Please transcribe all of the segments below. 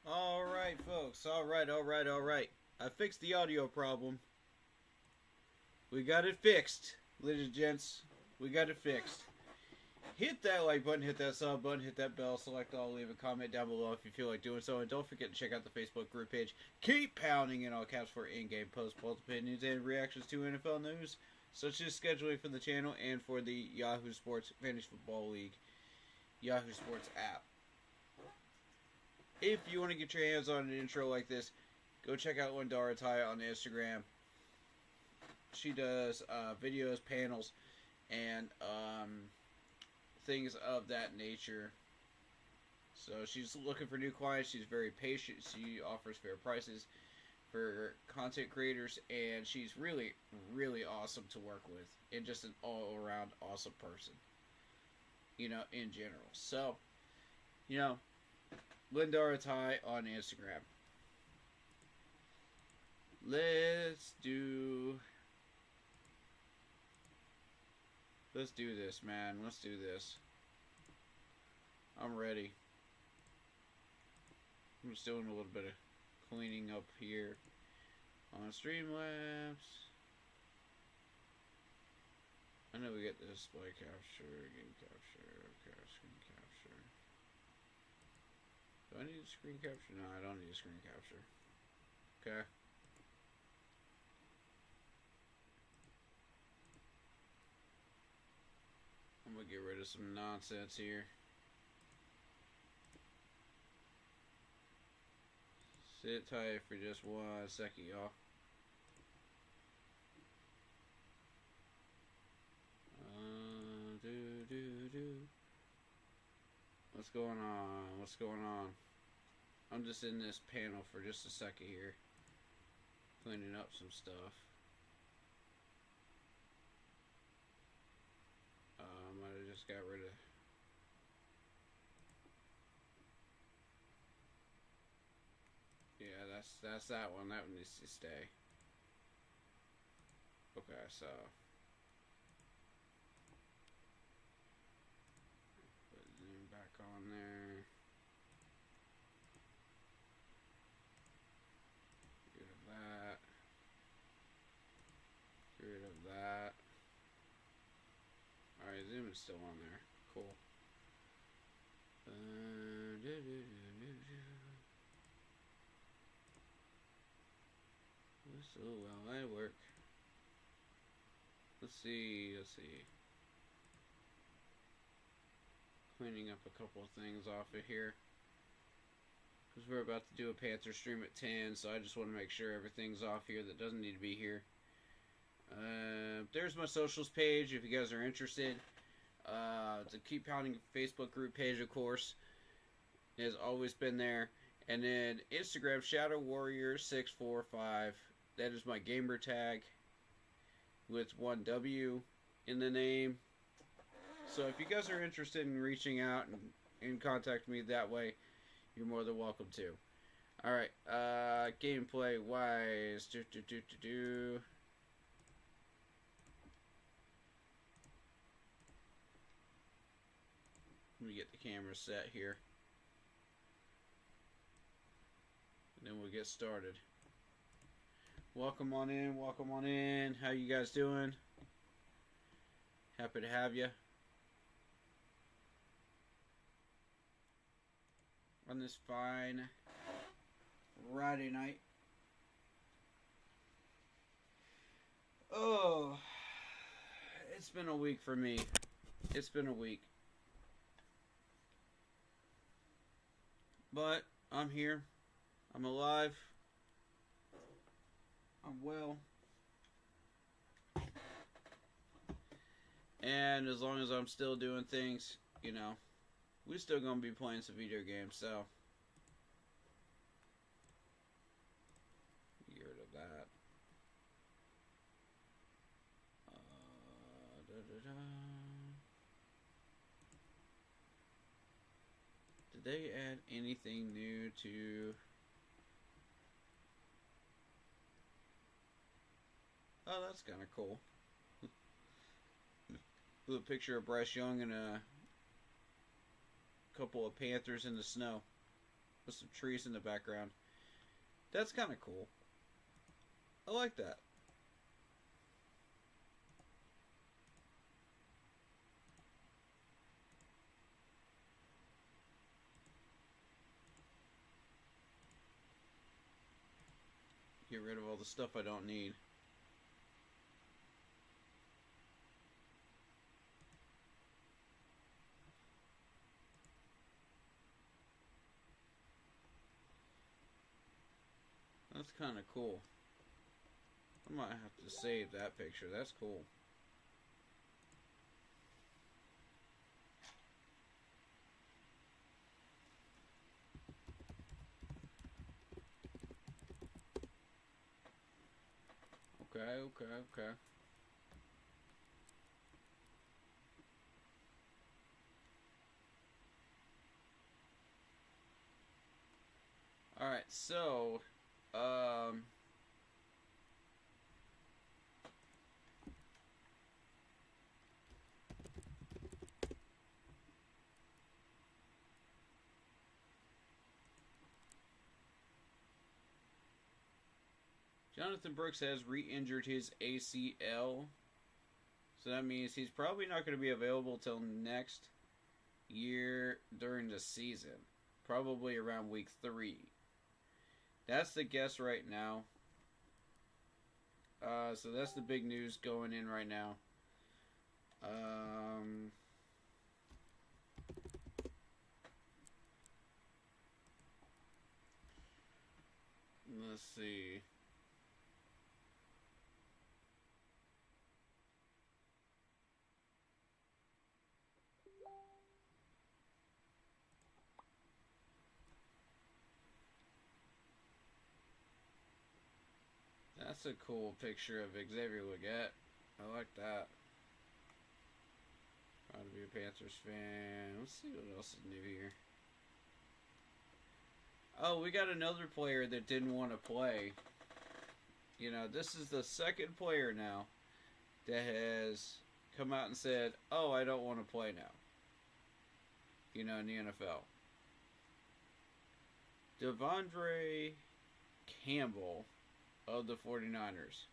Alright, folks. Alright. I fixed the audio problem. We got it fixed, ladies and gents. We got it fixed. Hit that like button, hit that sub button, hit that bell, select all, leave a comment down below if you feel like doing so, and don't forget to check out the Facebook group page. Keep pounding in all caps for in-game posts, polls, opinions, and reactions to NFL news, such as scheduling for the channel and for the Yahoo Sports Fantasy Football League Yahoo Sports app. If you want to get your hands on an intro like this, go check out Lindara Ty on Instagram. She does videos, panels, and things of that nature. So she's looking for new clients. She's very patient. She offers fair prices for content creators, and she's really, really awesome to work with, and just an all-around awesome person, in general. So, Lindara Ty on Instagram. Let's do this, man. Let's do this. I'm ready. I'm just doing a little bit of cleaning up here on Streamlabs. I know we get the display capture, game capture, okay, screen capture. Do I need a screen capture? No, I don't need a screen capture. Okay. I'm gonna get rid of some nonsense here. Sit tight for just 1 second, y'all. What's going on? What's going on? I'm just in this panel for just a second here, cleaning up some stuff. I might have just got rid of. Yeah, that's that one. That one needs to stay. Okay, so put zoom back on there. Get rid of that. Get rid of that. Alright, zoom is still on there. Cool. So well, I work. Let's see. Cleaning up a couple of things off of here, because we're about to do a Panther stream at 10, so I just want to make sure everything's off here that doesn't need to be here. There's my socials page if you guys are interested. The Keep Pounding Facebook group page, of course, has always been there. And then Instagram, Shadow Warrior 645. That is my gamer tag with 1W in the name. So if you guys are interested in reaching out and contact me that way, you're more than welcome to. Alright, gameplay wise. Let me get the camera set here, and then we'll get started. Welcome on in. How you guys doing? Happy to have you on this fine Friday night. Oh, it's been a week for me. It's been a week. But I'm here. I'm alive. I'm well. And as long as I'm still doing things, we're still going to be playing some video games, so get rid of that. Did they add anything new to... Oh, that's kind of cool. With a picture of Bryce Young and a couple of Panthers in the snow. with some trees in the background. That's kind of cool. I like that. Get rid of all the stuff I don't need. That's kind of cool. I might have to save that picture. That's cool. Okay. Alright, so, Jonathan Brooks has re-injured his ACL. So that means he's probably not going to be available till next year during the season. Probably around week 3. That's the guess right now. So that's the big news going in right now. Let's see. That's a cool picture of Xavier Legette. I like that. Proud to be a Panthers fan. Let's see what else is new here. Oh, we got another player that didn't want to play. You know, this is the second player now that has come out and said, oh, I don't want to play now. You know, in the NFL. Devondre Campbell of the 49ers.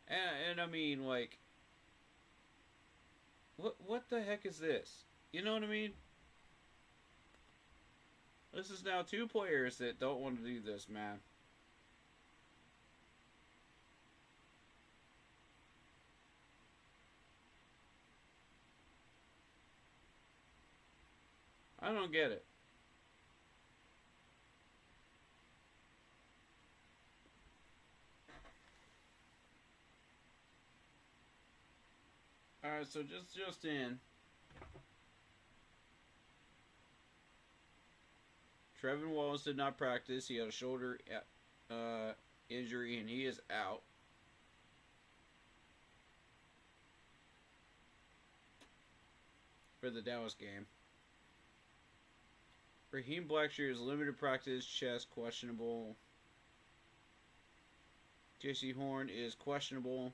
And I mean, like, what the heck is this? You know what I mean? This is now 2 players that don't want to do this, man. I don't get it. Alright, so just in. Trevin Wallace did not practice. He had a shoulder injury and he is out. For the Dallas game. Raheem Blackshear is limited practice, chest questionable. J.C. Horn is questionable.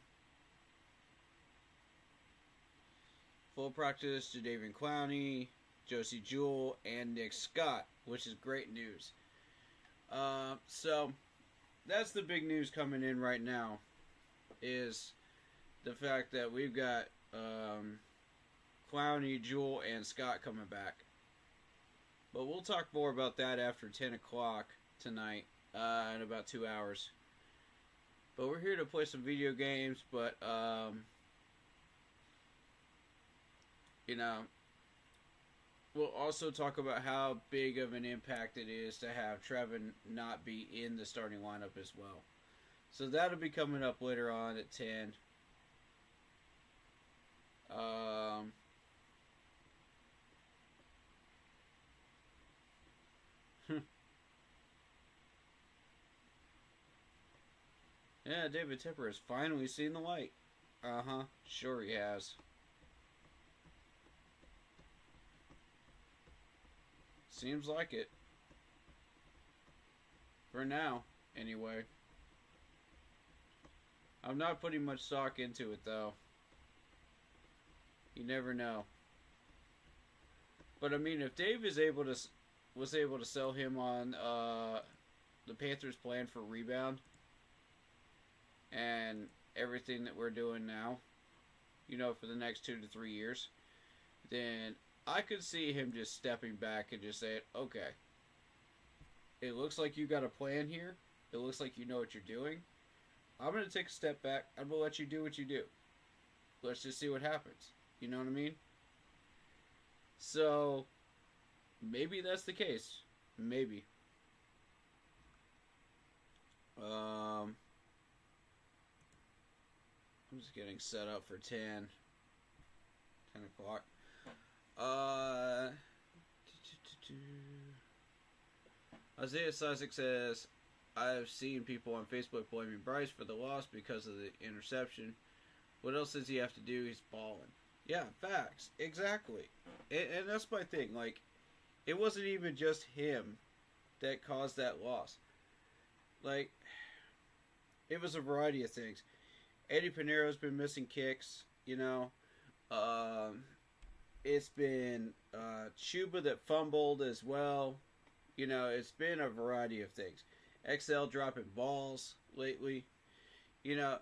Full practice, Jadeveon Clowney, Josie Jewell, and Nick Scott, which is great news. So, that's the big news coming in right now, is the fact that we've got Clowney, Jewell, and Scott coming back. But we'll talk more about that after 10 o'clock tonight, in about 2 hours. But we're here to play some video games, but, you know, we'll also talk about how big of an impact it is to have Trevin not be in the starting lineup as well. So that'll be coming up later on at 10. Yeah, David Tipper has finally seen the light. Sure he has. Seems like it. For now, anyway. I'm not putting much stock into it, though. You never know. But I mean, if Dave is able to was able to sell him on the Panthers' plan for rebound and everything that we're doing now, you know, for the next 2 to 3 years, then I could see him just stepping back and just saying, okay, it looks like you got a plan here. It looks like you know what you're doing. I'm going to take a step back. I'm going to let you do what you do. Let's just see what happens. You know what I mean? So, maybe that's the case. Maybe. I'm just getting set up for 10 o'clock. Isaiah Sizik says, I've seen people on Facebook blaming Bryce for the loss because of the interception. What else does he have to do? He's balling. Yeah, facts. Exactly. And that's my thing. Like, it wasn't even just him that caused that loss. Like, it was a variety of things. Eddie Pinero's been missing kicks, you know. It's been Chuba that fumbled as well. You know, it's been a variety of things. XL dropping balls lately. You know,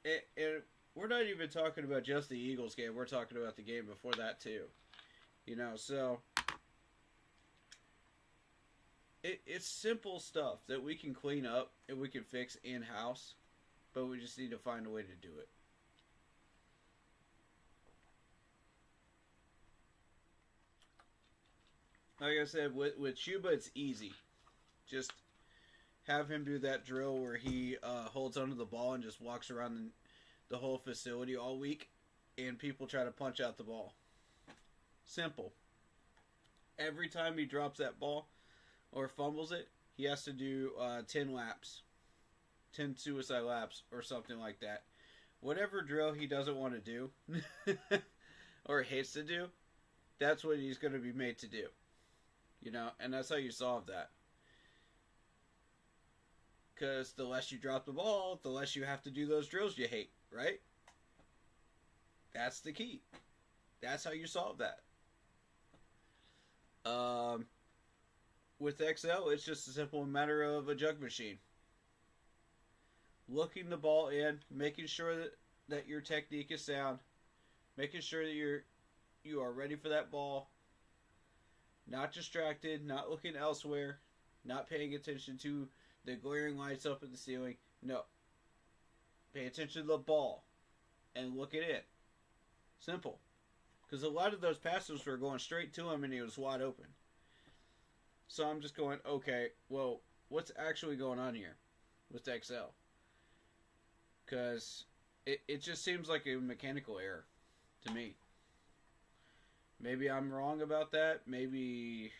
and we're not even talking about just the Eagles game. We're talking about the game before that too. You know, so it's simple stuff that we can clean up and we can fix in-house, but we just need to find a way to do it. Like I said, with Chuba, it's easy. Just have him do that drill where he holds onto the ball and just walks around the whole facility all week, and people try to punch out the ball. Simple. Every time he drops that ball or fumbles it, he has to do 10 laps. 10 suicide laps or something like that. Whatever drill he doesn't want to do or hates to do, that's what he's going to be made to do. You know, and that's how you solve that. Because the less you drop the ball, the less you have to do those drills you hate, right? That's the key. That's how you solve that. With XL, it's just a simple matter of a jug machine. Looking the ball in, making sure that your technique is sound, making sure that you are ready for that ball, not distracted, not looking elsewhere, not paying attention to the glaring lights up in the ceiling. No. Pay attention to the ball and look at it. Simple. Because a lot of those passes were going straight to him and he was wide open. So I'm just going, okay, well, what's actually going on here with XL? Because it just seems like a mechanical error to me. Maybe I'm wrong about that. Maybe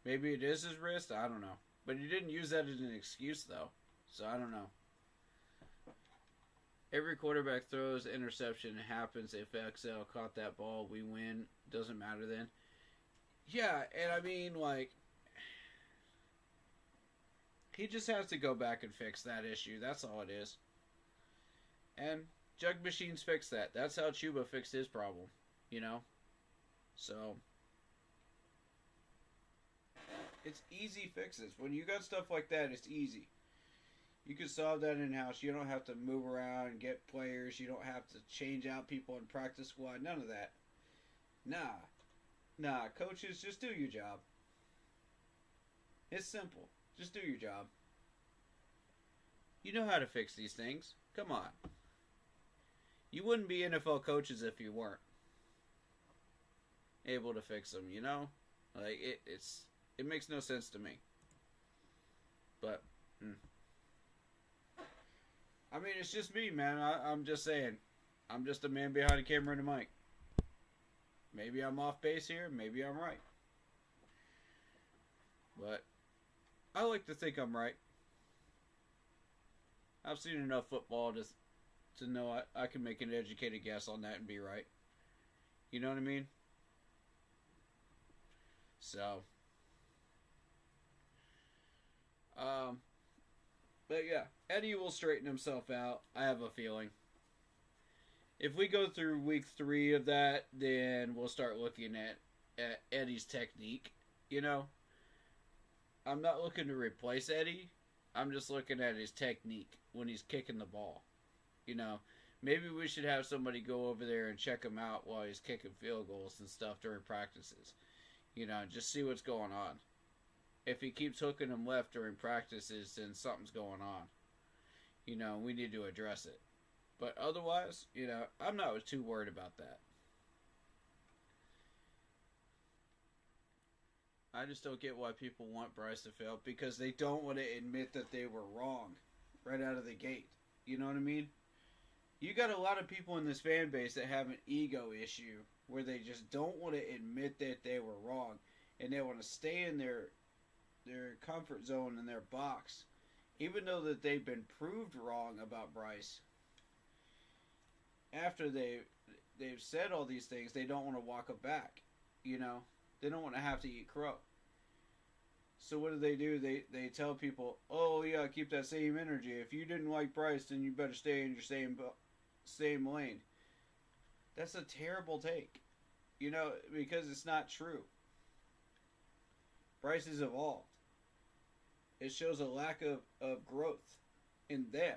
it is his wrist. I don't know. But he didn't use that as an excuse, though. So I don't know. Every quarterback throws interception. It happens. If XL caught that ball, we win. Doesn't matter then. Yeah, and I mean, like, he just has to go back and fix that issue. That's all it is. And jug machines fix that. That's how Chuba fixed his problem, you know? So, it's easy fixes. When you got stuff like that, it's easy. You can solve that in-house. You don't have to move around and get players. You don't have to change out people in practice squad. None of that. Nah, coaches, just do your job. It's simple. Just do your job. You know how to fix these things. Come on. You wouldn't be NFL coaches if you weren't able to fix them, you know? Like, it makes no sense to me. But, I mean, it's just me, man. I'm just saying. I'm just a man behind a camera and a mic. Maybe I'm off base here. Maybe I'm right. But I like to think I'm right. I've seen enough football to know I can make an educated guess on that and be right. You know what I mean? So, but yeah, Eddie will straighten himself out. I have a feeling. If we go through week 3 of that, then we'll start looking at Eddie's technique. You know, I'm not looking to replace Eddie. I'm just looking at his technique when he's kicking the ball. You know, maybe we should have somebody go over there and check him out while he's kicking field goals and stuff during practices. You know, just see what's going on. If he keeps hooking them left during practices, then something's going on. You know, we need to address it. But otherwise, you know, I'm not too worried about that. I just don't get why people want Bryce to fail, because they don't want to admit that they were wrong right out of the gate. You know what I mean? You got a lot of people in this fan base that have an ego issue where they just don't want to admit that they were wrong, and they want to stay in their comfort zone, in their box, even though that they've been proved wrong about Bryce. After they've said all these things, they don't want to walk it back. You know, they don't want to have to eat crow. So what do? They tell people, oh yeah, keep that same energy. If you didn't like Bryce, then you better stay in your same lane. That's a terrible take, you know, because it's not true. Bryce has evolved. It shows a lack of growth in them,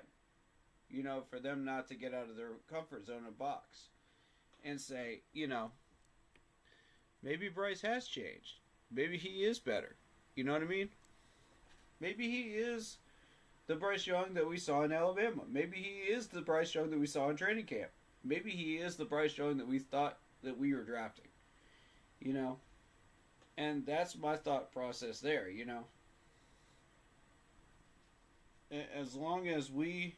you know, for them not to get out of their comfort zone and box and say, you know, maybe Bryce has changed. Maybe he is better. You know what I mean? Maybe he is the Bryce Young that we saw in Alabama. Maybe he is the Bryce Young that we saw in training camp. Maybe he is the Bryce Young that we thought that we were drafting. You know? And that's my thought process there, you know? As long as we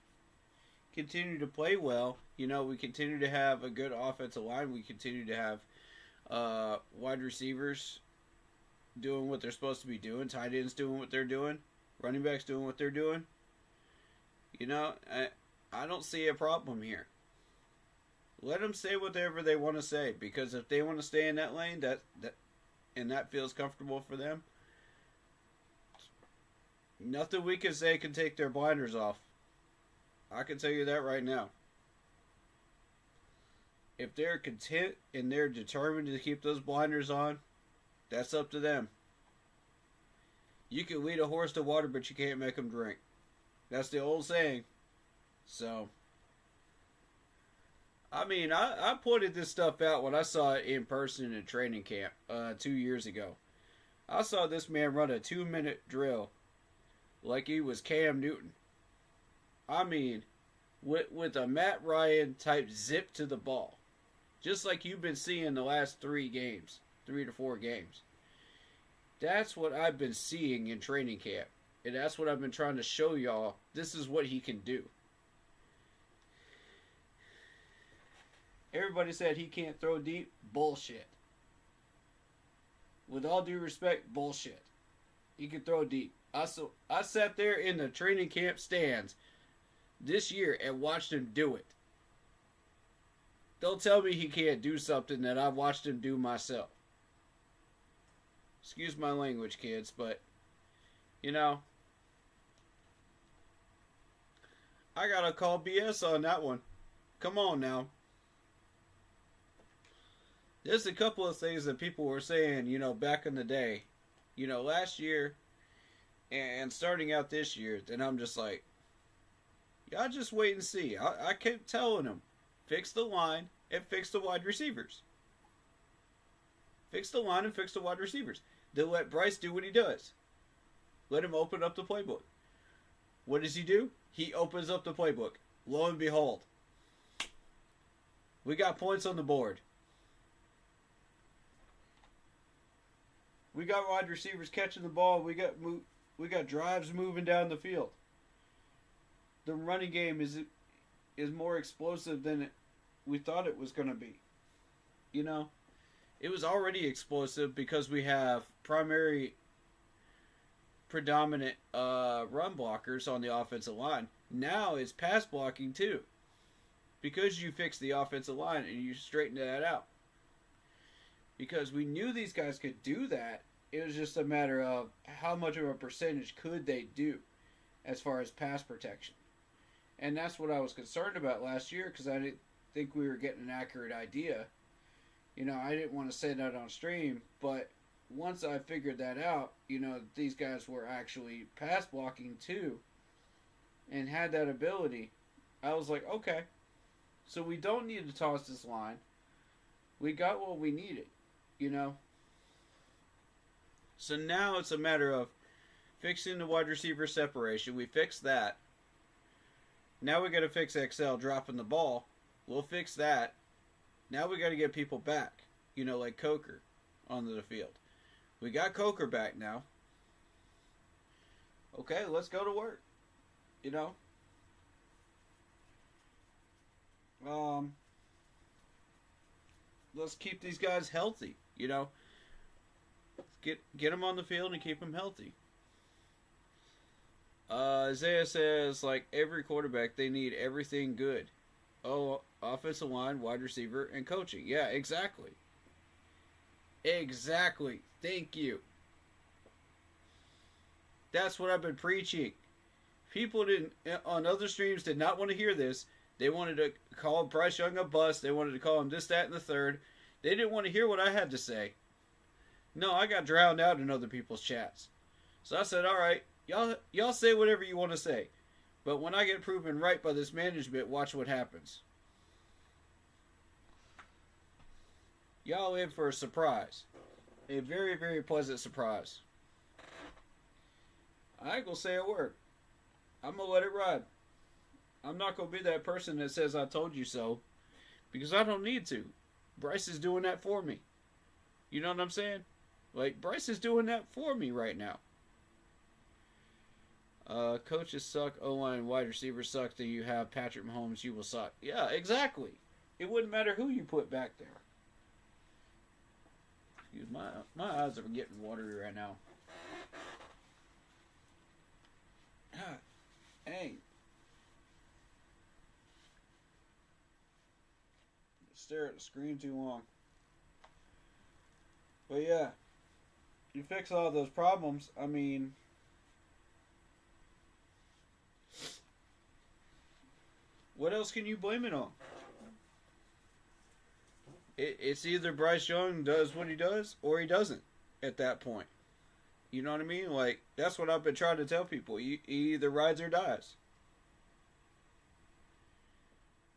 continue to play well, you know, we continue to have a good offensive line, we continue to have wide receivers doing what they're supposed to be doing, tight ends doing what they're doing, running backs doing what they're doing, you know, I don't see a problem here. Let them say whatever they want to say, because if they want to stay in that lane, and that feels comfortable for them, nothing we can say can take their blinders off. I can tell you that right now. If they're content and they're determined to keep those blinders on, that's up to them. You can lead a horse to water, but you can't make them drink. That's the old saying. So, I mean, I pointed this stuff out when I saw it in person in training camp 2 years ago. I saw this man run a 2-minute drill like he was Cam Newton. I mean, with a Matt Ryan type zip to the ball. Just like you've been seeing the last 3 to 4 games. That's what I've been seeing in training camp. And that's what I've been trying to show y'all. This is what he can do. Everybody said he can't throw deep. Bullshit. With all due respect, bullshit. He can throw deep. I sat there in the training camp stands this year and watched him do it. Don't tell me he can't do something that I've watched him do myself. Excuse my language, kids, but, you know, I gotta call BS on that one. Come on now. There's a couple of things that people were saying, you know, back in the day, you know, last year and starting out this year, then I'm just like, y'all just wait and see. I kept telling them, fix the line and fix the wide receivers. Fix the line and fix the wide receivers. Then let Bryce do what he does. Let him open up the playbook. What does he do? He opens up the playbook. Lo and behold, we got points on the board. We got wide receivers catching the ball. We got drives moving down the field. The running game is more explosive than we thought it was going to be. You know, it was already explosive because we have predominant run blockers on the offensive line. Now it's pass blocking too, because you fixed the offensive line and you straightened that out. Because we knew these guys could do that. It was just a matter of how much of a percentage could they do as far as pass protection. And that's what I was concerned about last year, because I didn't think we were getting an accurate idea. I didn't want to say that on stream, but once I figured that out, these guys were actually pass blocking too and had that ability, I was like, okay, so we don't need to toss this line. We got what we needed, So now it's a matter of fixing the wide receiver separation. We fixed that. Now we got to fix XL dropping the ball. We'll fix that. Now we got to get people back, like Coker onto the field. We got Coker back now. Okay, let's go to work. Let's keep these guys healthy. Get them on the field and keep them healthy. Isaiah says, like every quarterback, they need everything good. Oh, offensive line, wide receiver, and coaching. Yeah, exactly. Exactly. Thank you. That's what I've been preaching. People on other streams did not want to hear this. They wanted to call Bryce Young a bust. They wanted to call him this, that, and the third. They didn't want to hear what I had to say. No, I got drowned out in other people's chats. So I said, all right, y'all say whatever you want to say. But when I get proven right by this management, watch what happens. Y'all in for a surprise. A very, very pleasant surprise. I ain't gonna say a word. I'm gonna let it ride. I'm not gonna be that person that says I told you so. Because I don't need to. Bryce is doing that for me. You know what I'm saying? Like, Bryce is doing that for me right now. Coaches suck, O-line, wide receivers suck, then you have Patrick Mahomes, you will suck. Yeah, exactly. It wouldn't matter who you put back there. Excuse my eyes are getting watery right now. God, dang. Stare at the screen too long. But yeah, you fix all those problems. I mean, what else can you blame it on? It's either Bryce Young does what he does or he doesn't at that point. You know what I mean? Like, that's what I've been trying to tell people. He either rides or dies.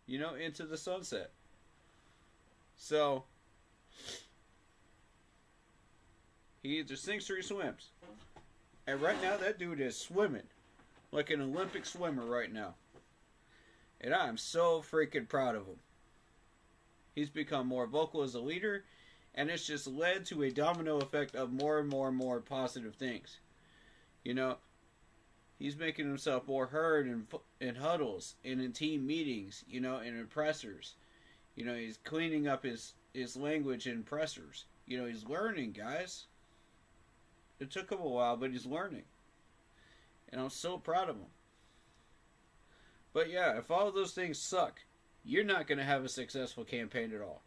Into the sunset. So, he either sinks or he swims. And right now, that dude is swimming. Like an Olympic swimmer right now. And I am so freaking proud of him. He's become more vocal as a leader. And it's just led to a domino effect of more and more and more positive things. He's making himself more heard in huddles and in team meetings, and in pressers. He's cleaning up his language in pressers. He's learning, guys. It took him a while, but he's learning. And I'm so proud of him. But yeah, if all of those things suck, you're not going to have a successful campaign at all.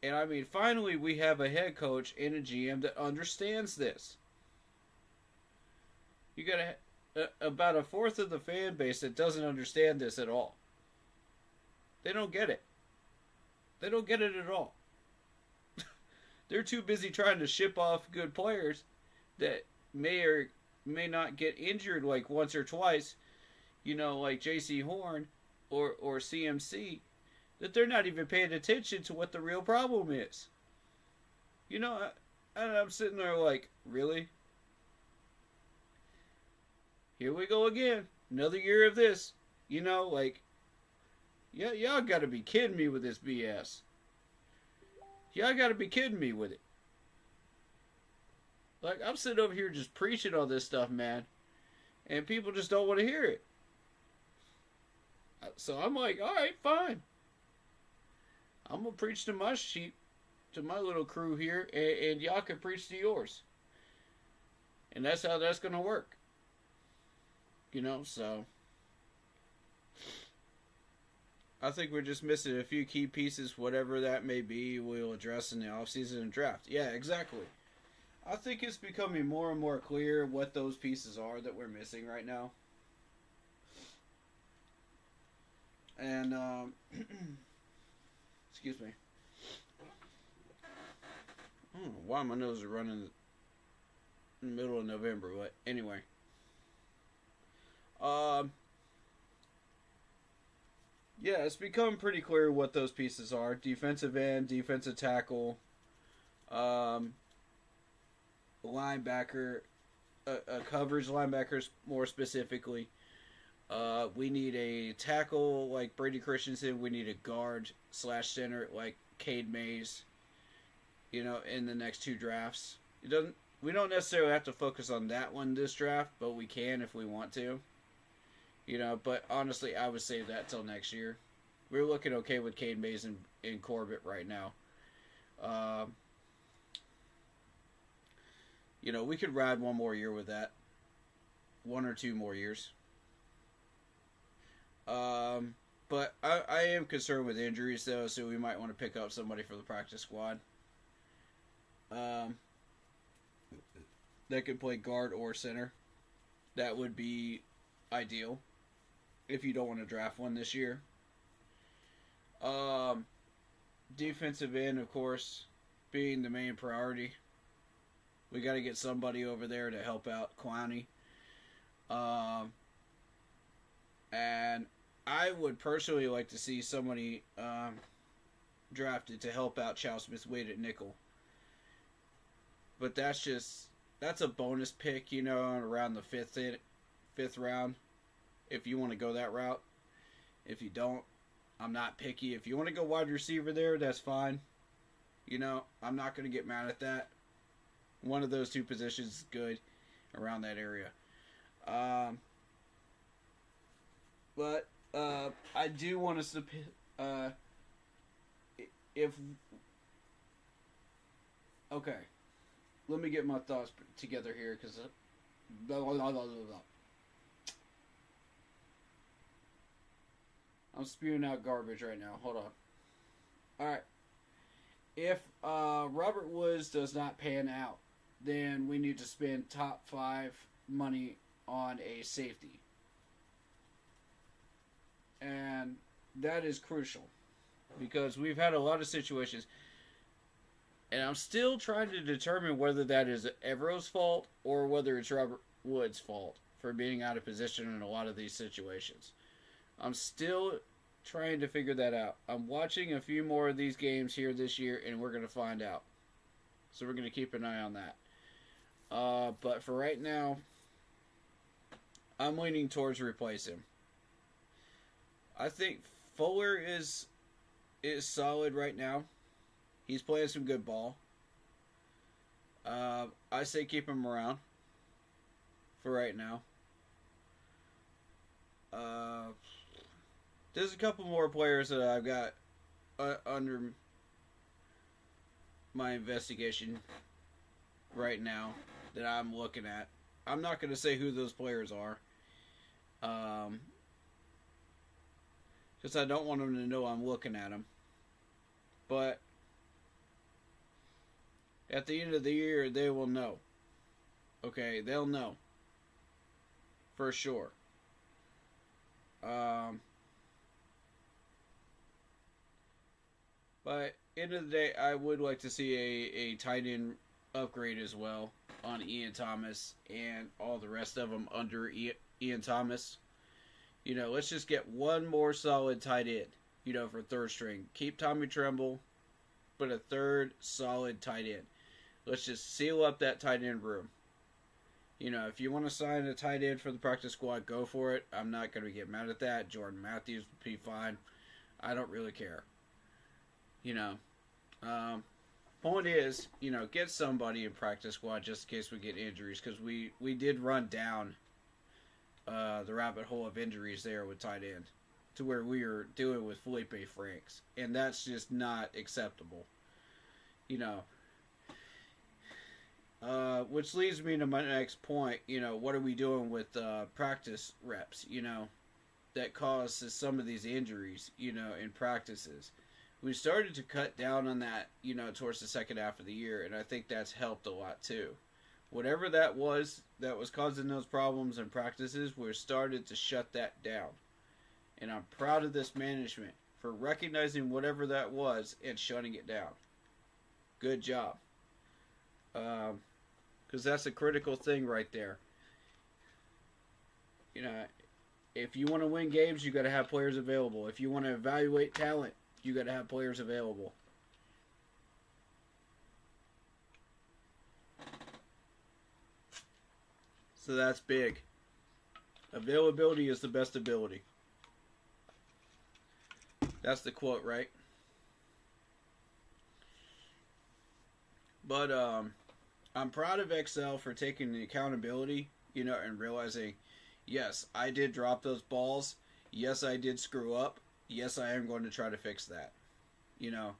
And I mean, finally we have a head coach and a GM that understands this. You got about a fourth of the fan base that doesn't understand this at all. They don't get it. They don't get it at all. They're too busy trying to ship off good players that may or may not get injured like once or twice, like J.C. Horn or CMC, that they're not even paying attention to what the real problem is. I'm sitting there like, really? Here we go again. Another year of this. Yeah, y'all gotta be kidding me with this BS. Y'all gotta be kidding me with it. Like, I'm sitting over here just preaching all this stuff, man. And people just don't want to hear it. So I'm like, alright, fine. I'm going to preach to my sheep, to my little crew here, and y'all can preach to yours. And that's how that's going to work. So I think we're just missing a few key pieces, whatever that may be, we'll address in the offseason and draft. Yeah, exactly. I think it's becoming more and more clear what those pieces are that we're missing right now. And excuse me. I don't know why my nose is running in the middle of November, but anyway. Yeah, it's become pretty clear what those pieces are. Defensive end, defensive tackle, linebacker, coverage linebackers more specifically. We need a tackle like Brady Christensen. We need a guard / center like Cade Mays. In the next 2 drafts. We don't necessarily have to focus on that one this draft, but we can if we want to. But honestly, I would save that till next year. We're looking okay with Cade Mays and Corbett right now. We could ride one more year with that. 1 or 2 more years. But I am concerned with injuries, though, so we might want to pick up somebody for the practice squad. That could play guard or center. That would be ideal if you don't want to draft one this year. Defensive end, of course, being the main priority. We got to get somebody over there to help out Clowney. And I would personally like to see somebody drafted to help out Chow Smith-Wade at nickel. But that's a bonus pick, around the fifth round, if you want to go that route. If you don't, I'm not picky. If you want to go wide receiver there, that's fine. I'm not going to get mad at that. One of those 2 positions is good around that area. But I do want us to, okay. Let me get my thoughts together here, because blah, blah, blah, blah, blah. I'm spewing out garbage right now. Hold on. Alright. If Robert Woods does not pan out, then we need to spend top 5 money on a safety. And that is crucial, because we've had a lot of situations. And I'm still trying to determine whether that is Evero's fault or whether it's Robert Woods' fault for being out of position in a lot of these situations. I'm still trying to figure that out. I'm watching a few more of these games here this year, and we're going to find out. So we're going to keep an eye on that. But for right now, I'm leaning towards replace him. I think Fuller is solid right now. He's playing some good ball. I say keep him around for right now. There's a couple more players that I've got under my investigation right now that I'm looking at. I'm not going to say who those players are. Because I don't want them to know I'm looking at them. But at the end of the year, they will know. Okay, they'll know. For sure. But end of the day, I would like to see a tight end upgrade as well on Ian Thomas and all the rest of them under Ian Thomas. Let's just get one more solid tight end, for third string. Keep Tommy Tremble, but a third solid tight end. Let's just seal up that tight end room. If you want to sign a tight end for the practice squad, go for it. I'm not going to get mad at that. Jordan Matthews would be fine. I don't really care. Point is, get somebody in practice squad just in case we get injuries, because we did run down the rabbit hole of injuries there with tight end to where we were doing with Felipe Franks, and that's just not acceptable. Which leads me to my next point. What are we doing with practice reps? That causes some of these injuries. In practices. We started to cut down on that, towards the second half of the year, and I think that's helped a lot too. Whatever that was causing those problems in practices, we started to shut that down. And I'm proud of this management for recognizing whatever that was and shutting it down. Good job. Because that's a critical thing right there. You know, if you want to win games, you got to have players available. If you want to evaluate talent, you got to have players available. So that's big. Availability is the best ability. That's the quote, right? But I'm proud of XL for taking the accountability, you know, and realizing, yes, I did drop those balls. Yes, I did screw up. Yes, I am going to try to fix that. You know,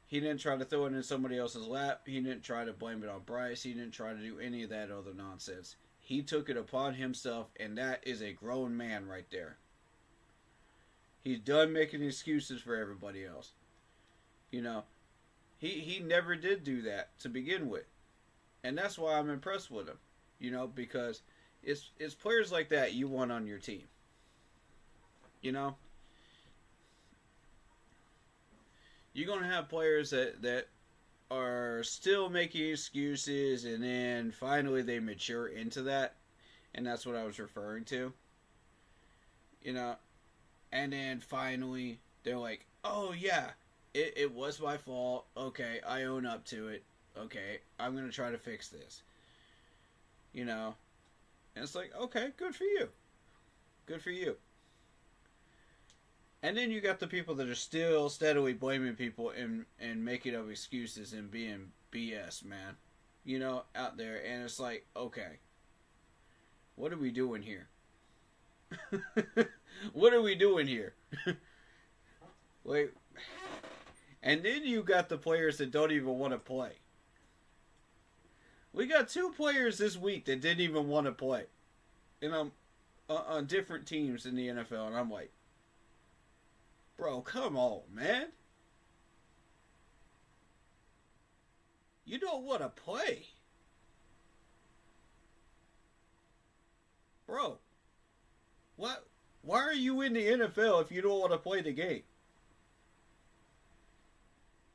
he didn't try to throw it in somebody else's lap. He didn't try to blame it on Bryce. He didn't try to do any of that other nonsense. He took it upon himself, and that is a grown man right there. He's done making excuses for everybody else. You know, he never did do that to begin with. And that's why I'm impressed with him. You know, because it's players like that you want on your team. You know? You're going to have players that are still making excuses, and then finally they mature into that. And that's what I was referring to. You know? And then finally they're like, oh yeah, it was my fault. Okay, I own up to it. Okay, I'm going to try to fix this. You know? And it's like, okay, good for you. Good for you. And then you got the people that are still steadily blaming people and making up excuses and being BS, man. You know, out there. And it's like, okay, what are we doing here? What are we doing here? Like, and then you got the players that don't even want to play. We got 2 players this week that didn't even want to play. And I'm on different teams in the NFL, and I'm like, bro, come on, man. You don't want to play. Bro, what? Why are you in the NFL if you don't want to play the game?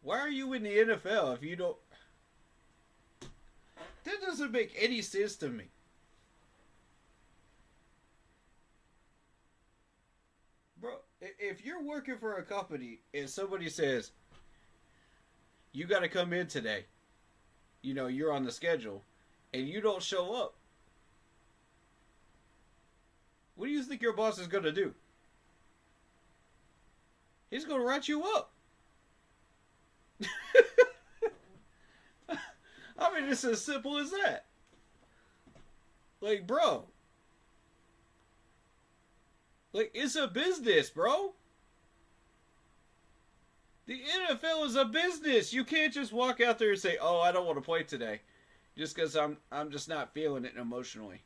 Why are you in the NFL if you don't... That doesn't make any sense to me. Bro, if you're working for a company and somebody says, you got to come in today, you know, you're on the schedule, and you don't show up, what do you think your boss is going to do? He's going to write you up. I mean, it's as simple as that. Like, bro. Like, it's a business, bro. The NFL is a business. You can't just walk out there and say, oh, I don't want to play today. Just because I'm just not feeling it emotionally.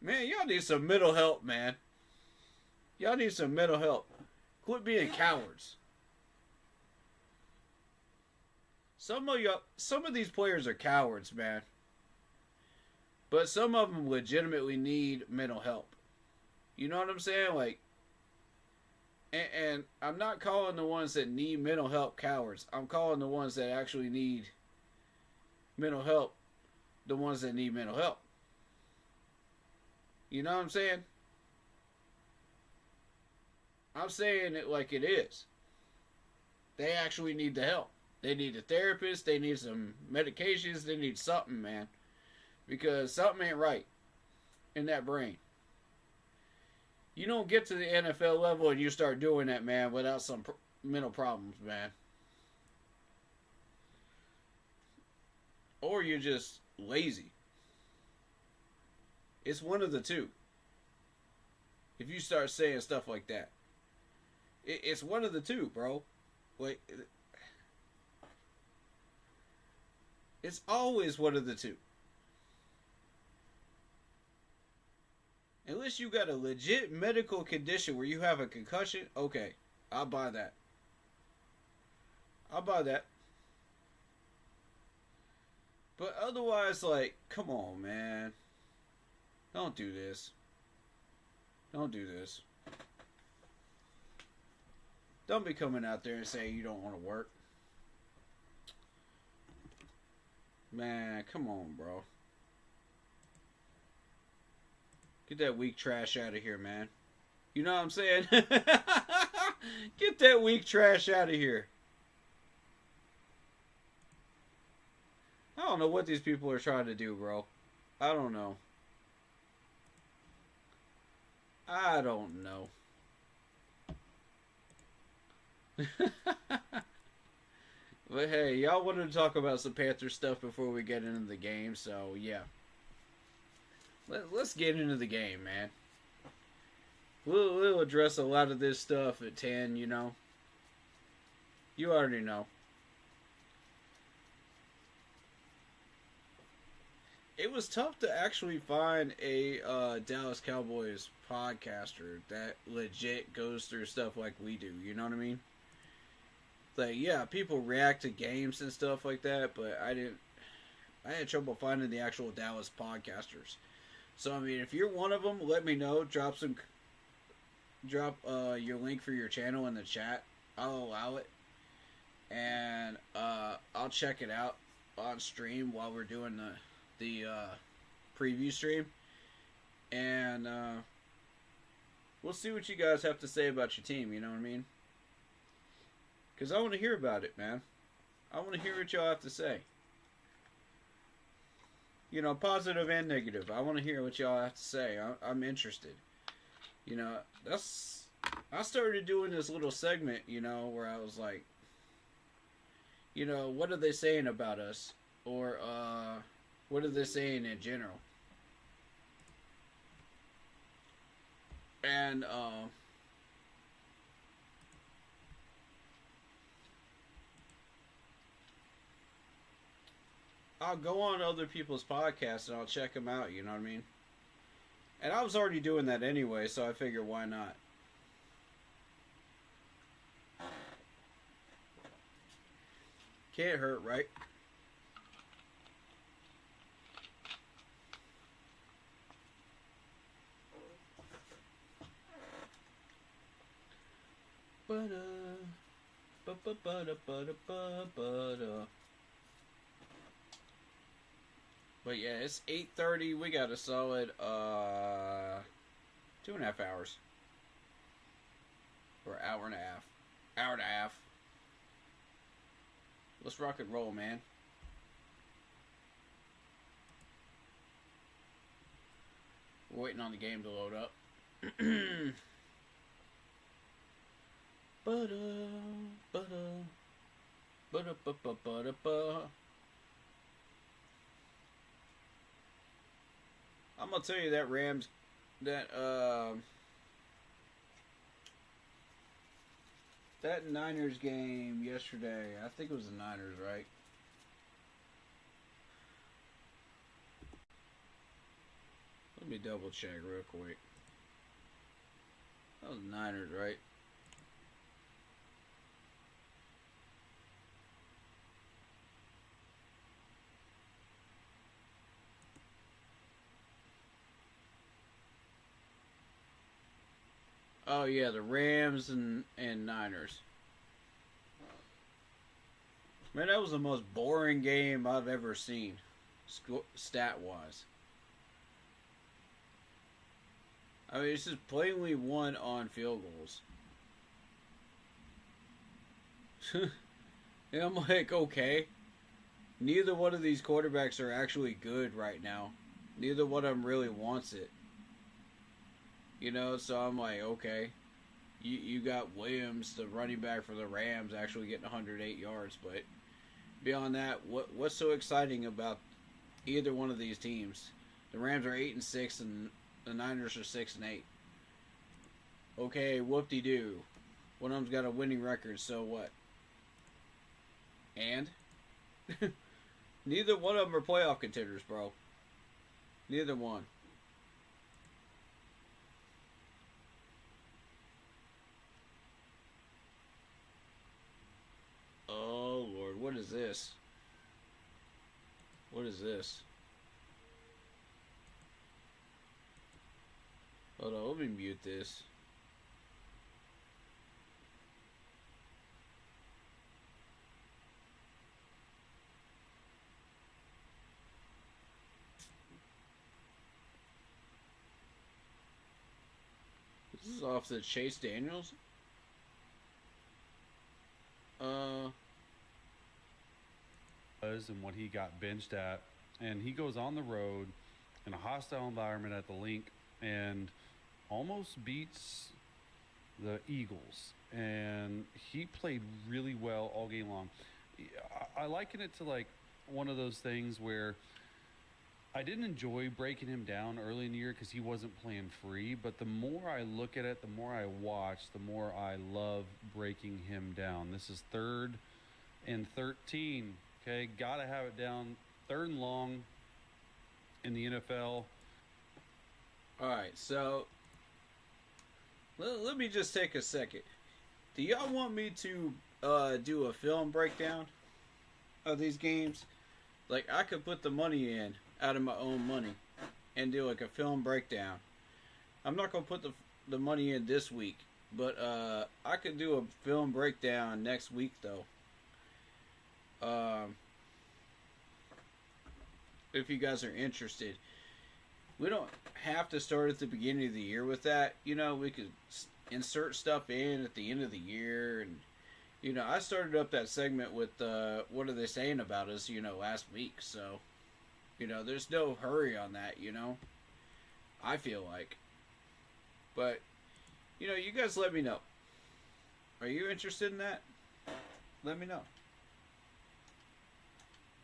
Man, y'all need some mental help, man. Y'all need some mental help. Quit being cowards. Some of these players are cowards, man. But some of them legitimately need mental help. You know what I'm saying? Like, and I'm not calling the ones that need mental help cowards. I'm calling the ones that actually need mental help the ones that need mental help. You know what I'm saying? I'm saying it like it is. They actually need the help. They need a therapist. They need some medications. They need something, man. Because something ain't right in that brain. You don't get to the NFL level and you start doing that, man, without some mental problems, man. Or you're just lazy. It's one of the two. If you start saying stuff like that. It's one of the two, bro. Like, it's always one of the two. Unless you got a legit medical condition where you have a concussion, okay, I'll buy that. I'll buy that. But otherwise, like, come on, man. Don't do this. Don't do this. Don't be coming out there and saying you don't want to work. Man, come on, bro. Get that weak trash out of here, man. You know what I'm saying? Get that weak trash out of here. I don't know what these people are trying to do, bro. I don't know. I don't know. But hey, y'all wanted to talk about some Panther stuff before we get into the game, so yeah. Let's get into the game, man. We'll address a lot of this stuff at 10, you know. You already know. It was tough to actually find a Dallas Cowboys podcaster that legit goes through stuff like we do, you know what I mean? Like, yeah, people react to games and stuff like that, but I had trouble finding the actual Dallas podcasters. So, I mean, if you're one of them, let me know. Drop your link for your channel in the chat. I'll allow it. And I'll check it out on stream while we're doing the preview stream. And we'll see what you guys have to say about your team, you know what I mean? Because I want to hear about it, man. I want to hear what y'all have to say. You know, positive and negative. I want to hear what y'all have to say. I'm interested. You know, I started doing this little segment, you know, where I was like, you know, what are they saying about us? Or, what are they saying in general? And, I'll go on other people's podcasts and I'll check them out, you know what I mean? And I was already doing that anyway, so I figured why not? Can't hurt, right? But yeah, it's 8:30. We got a solid 2.5 hours. Or hour and a half. Hour and a half. Let's rock and roll, man. We're waiting on the game to load up. I'm gonna tell you that that Niners game yesterday, I think it was the Niners, right? Let me double check real quick. That was the Niners, right? Oh yeah, the Rams and Niners. Man, that was the most boring game I've ever seen, stat-wise. I mean, it's just plainly won on field goals. And I'm like, okay. Neither one of these quarterbacks are actually good right now. Neither one of them really wants it. You know, so I'm like, okay. You got Williams, the running back for the Rams, actually getting 108 yards. But beyond that, what's so exciting about either one of these teams? The Rams are 8-6 and the Niners are 6-8. Okay, whoop-de-doo. One of them's got a winning record, so what? And? Neither one of them are playoff contenders, bro. Neither one. Oh, Lord. What is this? What is this? Hold on, let me mute this. This is off the Chase Daniels. And what he got benched at, and he goes on the road in a hostile environment at the link and almost beats the Eagles, and he played really well all game long. I liken it to like one of those things where I didn't enjoy breaking him down early in the year because he wasn't playing free, but the more I look at it, the more I watch, the more I love breaking him down. This is 3rd and 13. Okay, gotta have it down. 3rd and long in the NFL. Alright, so let me just take a second. Do y'all want me to do a film breakdown of these games? Like, I could put the money in out of my own money and do like a film breakdown. I'm not going to put the money in this week, but I could do a film breakdown next week though. If you guys are interested. We don't have to start at the beginning of the year with that. You know, we could insert stuff in at the end of the year. And, you know, I started up that segment with what are they saying about us, you know, last week. So, you know, there's no hurry on that, you know. I feel like. But, you know, you guys let me know. Are you interested in that? Let me know.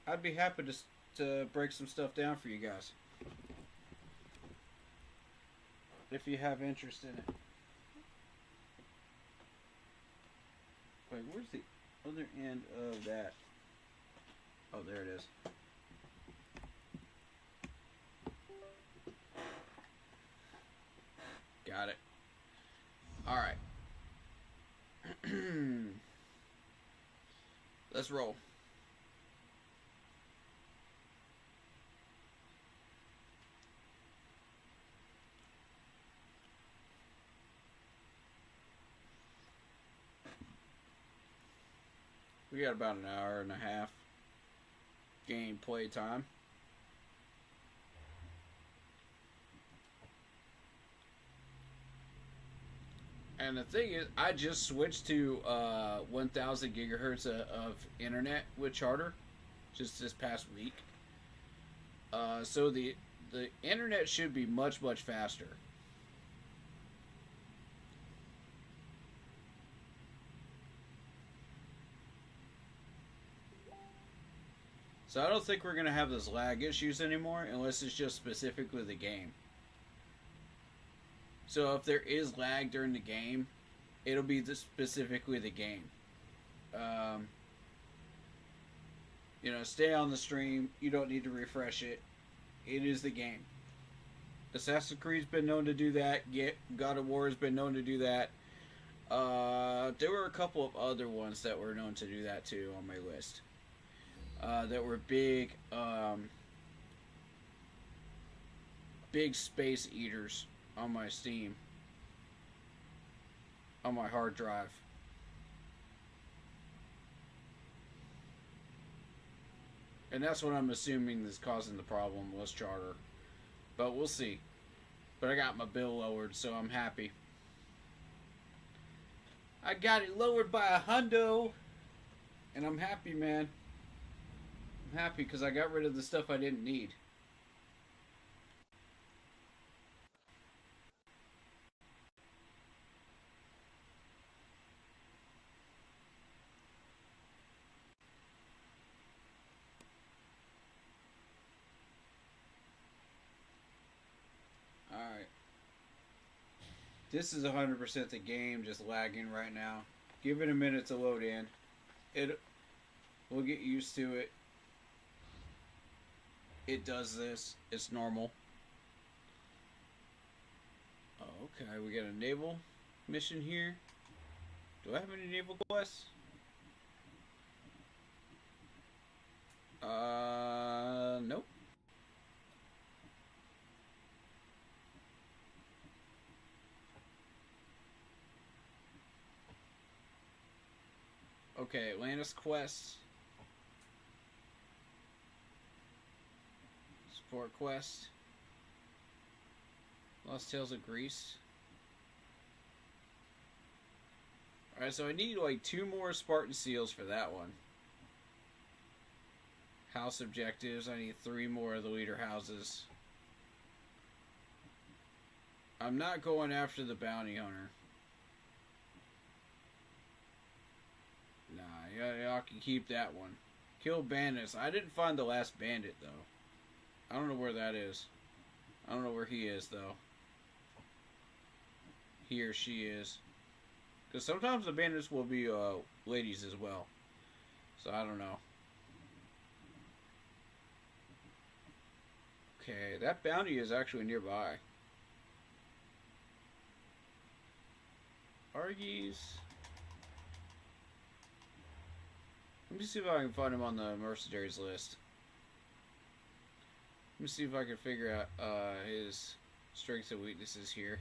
I'd be happy to break some stuff down for you guys. If you have interest in it. Wait, where's the other end of that? Oh, there it is. Got it. Alright. Let's roll. We got about an hour and a half gameplay time. And the thing is, I just switched to 1,000 gigahertz of internet with Charter just this past week. So the internet should be much, much faster. So I don't think we're going to have those lag issues anymore unless it's just specifically the game. So if there is lag during the game, it'll be specifically the game. You know, stay on the stream. You don't need to refresh it. It is the game. Assassin's Creed's been known to do that. God of War has been known to do that. There were a couple of other ones that were known to do that too on my list. That were big space eaters on my Steam, on my hard drive. And that's what I'm assuming is causing the problem was Charter. But we'll see. But I got my bill lowered, so I'm happy. I got it lowered by $100, and I'm happy, man. I'm happy because I got rid of the stuff I didn't need. Alright. This is 100% the game, just lagging right now. Give it a minute to load in. We'll get used to it. It does this. It's normal. Okay, we got a naval mission here. Do I have any naval quests? Nope. Okay, Atlantis quest. Support quest. Lost Tales of Greece. Alright, so I need like 2 more Spartan Seals for that one. House objectives. I need 3 more of the leader houses. I'm not going after the bounty hunter. Nah, y'all can keep that one. Kill bandits. I didn't find the last bandit, though. I don't know where that is. I don't know where he is, though. He or she is. Because sometimes the bandits will be ladies as well. So I don't know. Okay, that bounty is actually nearby. Argies. Let me see if I can find him on the mercenaries list. Let me see if I can figure out his strengths and weaknesses here.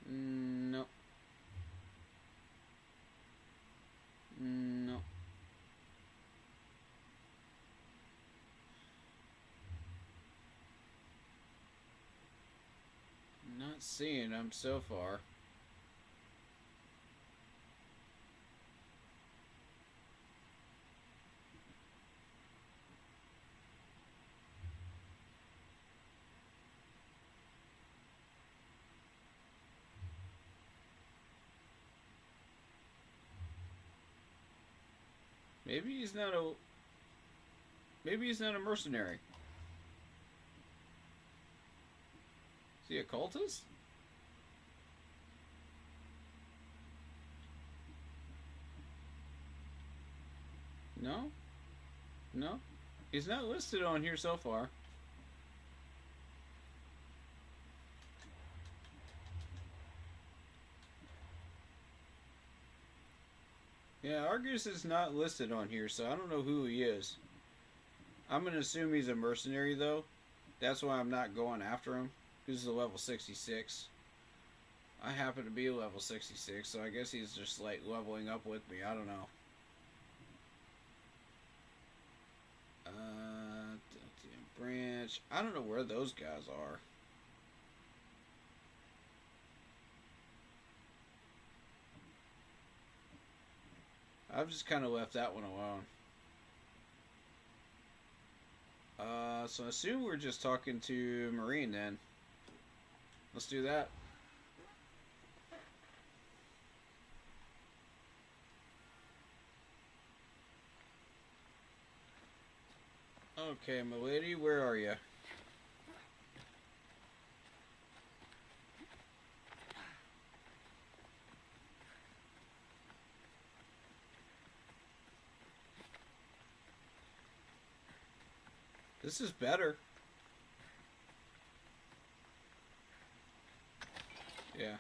No. No. Not seeing him so far. Maybe he's not a mercenary. Is he a cultist? No? No? He's not listed on here so far. Yeah, Argus is not listed on here, so I don't know who he is. I'm going to assume he's a mercenary, though. That's why I'm not going after him. He's a level 66. I happen to be a level 66, so I guess he's just, like, leveling up with me. I don't know. Branch. I don't know where those guys are. I've just kind of left that one alone. So I assume we're just talking to Marine then. Let's do that. Okay, my lady, where are you? This is better. Yeah.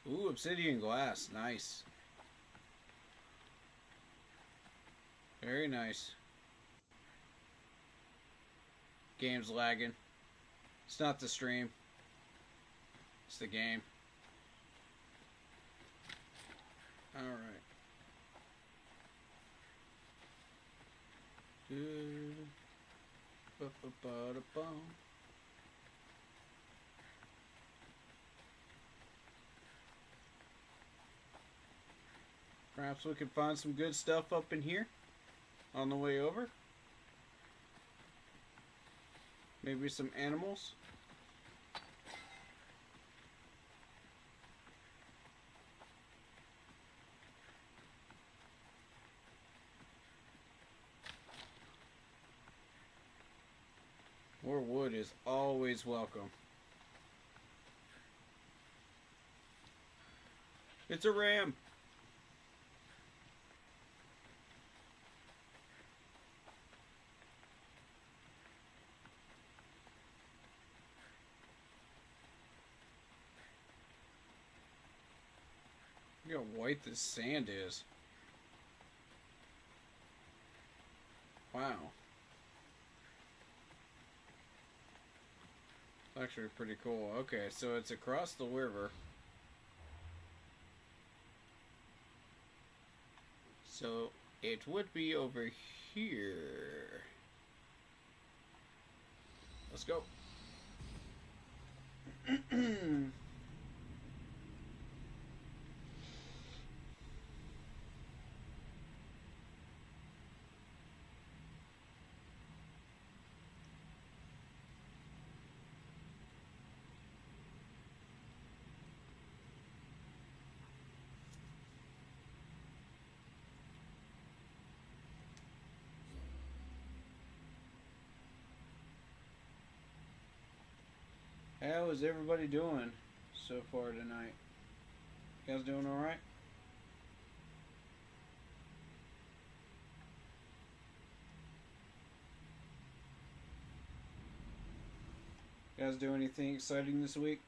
Ooh, obsidian glass. Nice. Very nice. Game's lagging. It's not the stream. It's the game. Alright. Perhaps we can find some good stuff up in here on the way over. Maybe some animals. More wood is always welcome. It's a ram. Look how white this sand is. Wow. Actually, pretty cool. Okay, so it's across the river. So it would be over here. Let's go. How is everybody doing so far tonight? You guys doing alright? You guys do anything exciting this week?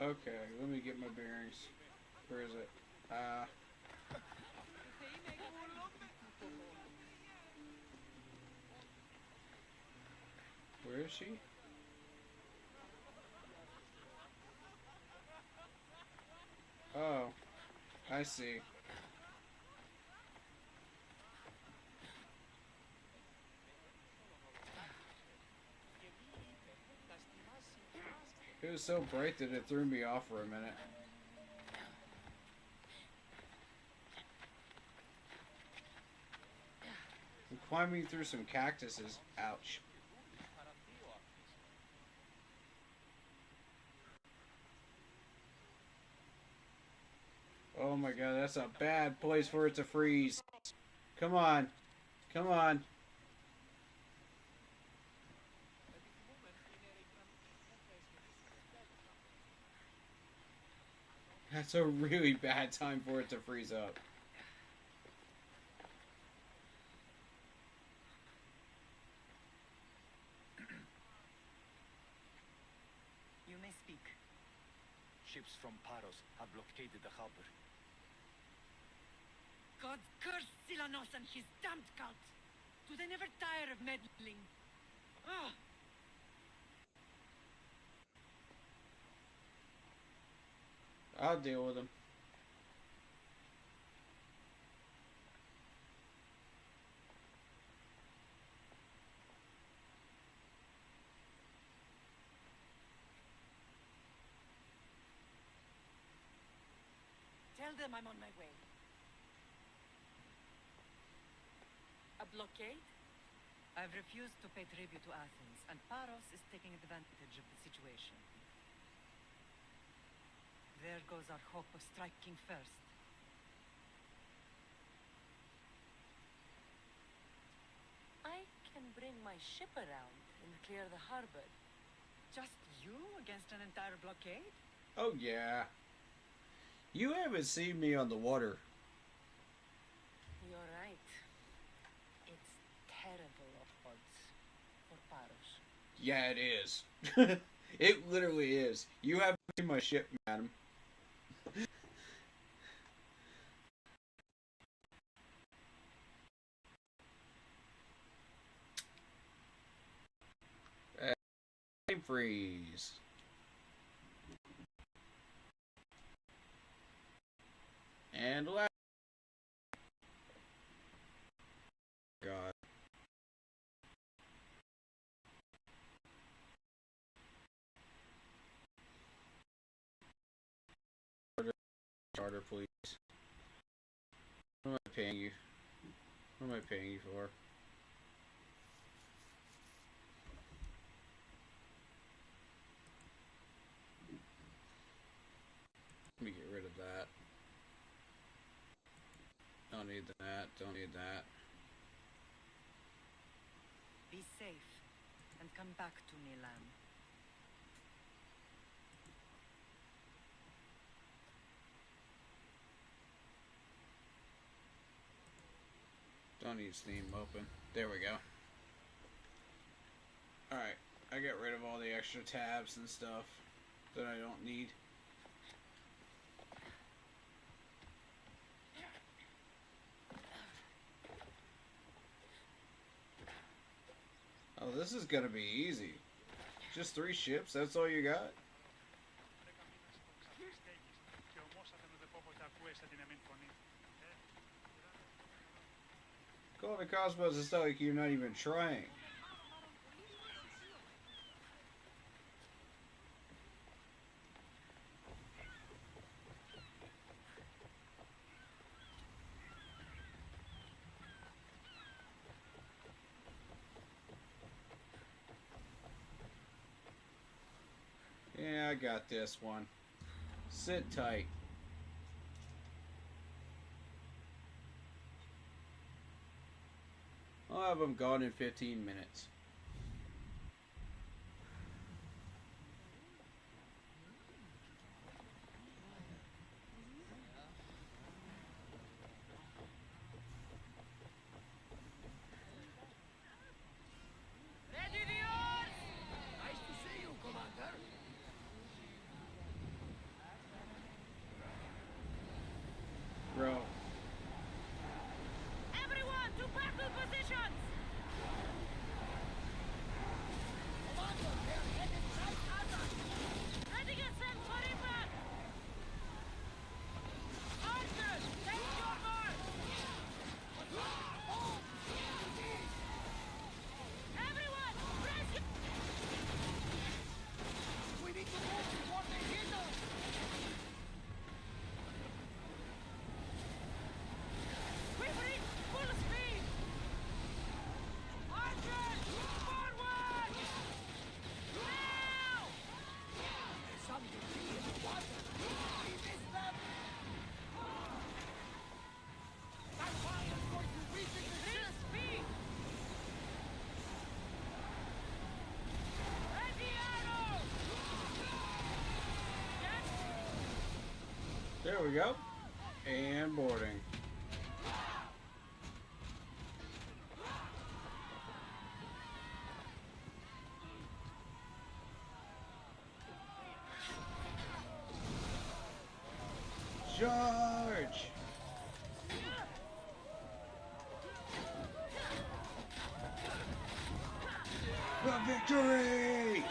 Okay, let me get my bearings. Where is it? Where is she? Oh, I see. It was so bright that it threw me off for a minute. I'm climbing through some cactuses. Ouch. Oh my god, that's a bad place for it to freeze. Come on. Come on. That's a really bad time for it to freeze up. You may speak. Ships from Paros have blockaded the harbor. God curse Silanos and his damned cult! Do they never tire of meddling? Ah! I'll deal with them. Tell them I'm on my way. A blockade? I've refused to pay tribute to Athens, and Paros is taking advantage of the situation. There goes our hope of striking first. I can bring my ship around and clear the harbor. Just you against an entire blockade? Oh yeah. You haven't seen me on the water. You're right. It's terrible odds for Paros. Yeah, it is. It literally is. You haven't seen my ship, madam. Freeze. And last. God. Charter, please. What am I paying you? What am I paying you for? Let me get rid of that. Don't need that. Don't need that. Be safe and come back to me, lamb. Don't need Steam open. There we go. Alright, I got rid of all the extra tabs and stuff that I don't need. Oh, this is gonna be easy. Just 3 ships, that's all you got? Going to Cosmos is like you're not even trying. Yeah, I got this one. Sit tight. I'll have them gone in 15 minutes. Ready the oars! Nice to see you, Commander. Bro. Everyone to battle positions! Ready to send for impact! Archers, take your mark! Everyone, brace your... We need to move before they hit us! We've reached full speed! Archers, forward! Now! Some debris in the water! We missed them! That fire is going to weaken the ship! Speed! Ready arrow! Yes! There we go. And boarding. Charge! The victory!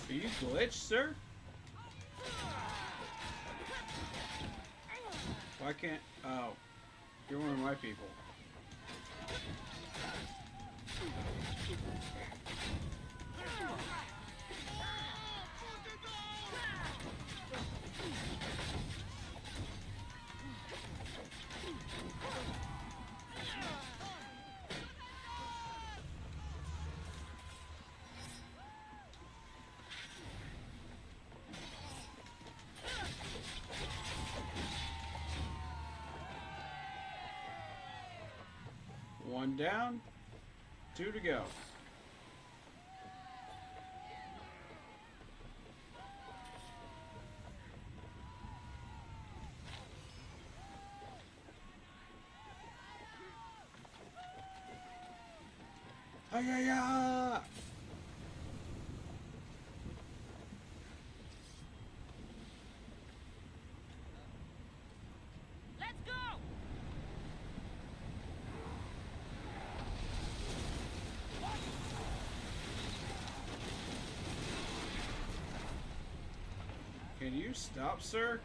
Are you glitched, sir? Why can't... Oh. You're one of my people. One down, 2 to go. Hi-ya-ya! Let's go! Can you stop, sir?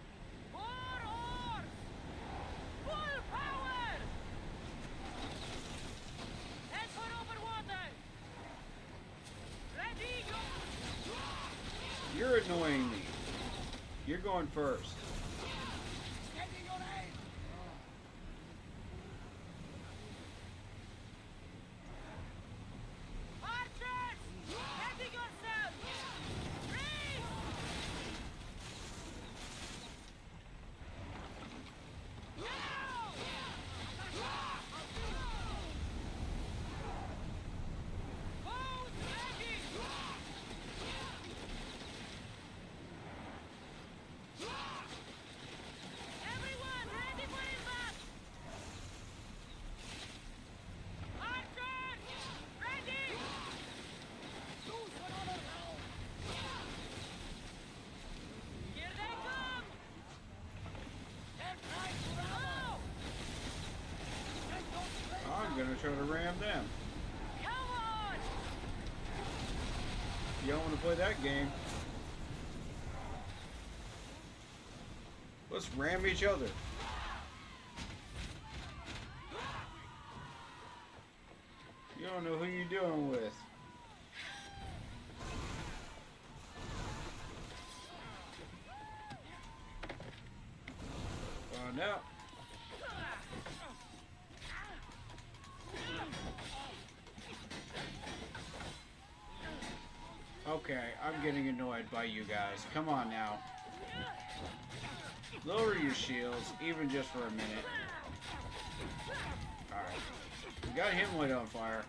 More oars! Full power! Head for open water! Ready, go! You're annoying me. You're going first. Steady your aim! Archers! Heading us try to ram them. Come on! You don't want to play that game. Let's ram each other. You don't know who you're dealing with. Find out. Okay, I'm getting annoyed by you guys. Come on now. Lower your shields, even just for a minute. Alright. We got him lit on fire.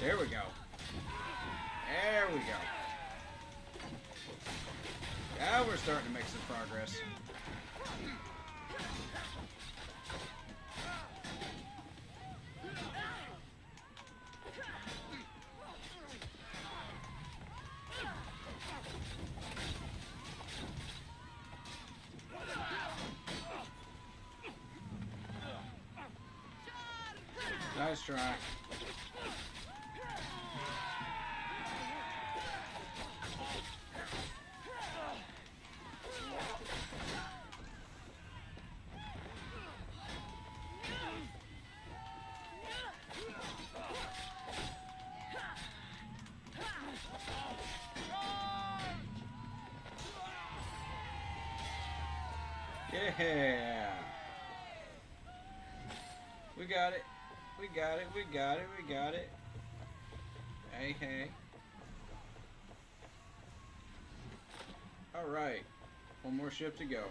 There we go. There we go. Now we're starting to make some progress. Nice try. Yeah. We got it. We got it. We got it. We got it. Hey, hey. All right. One more ship to go.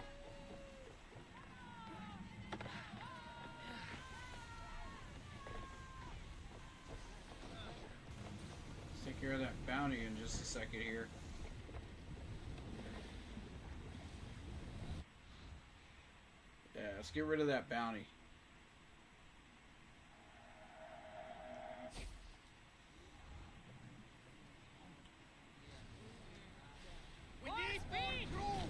Let's take care of that bounty in just a second here. Yeah, let's get rid of that bounty. We need more crew!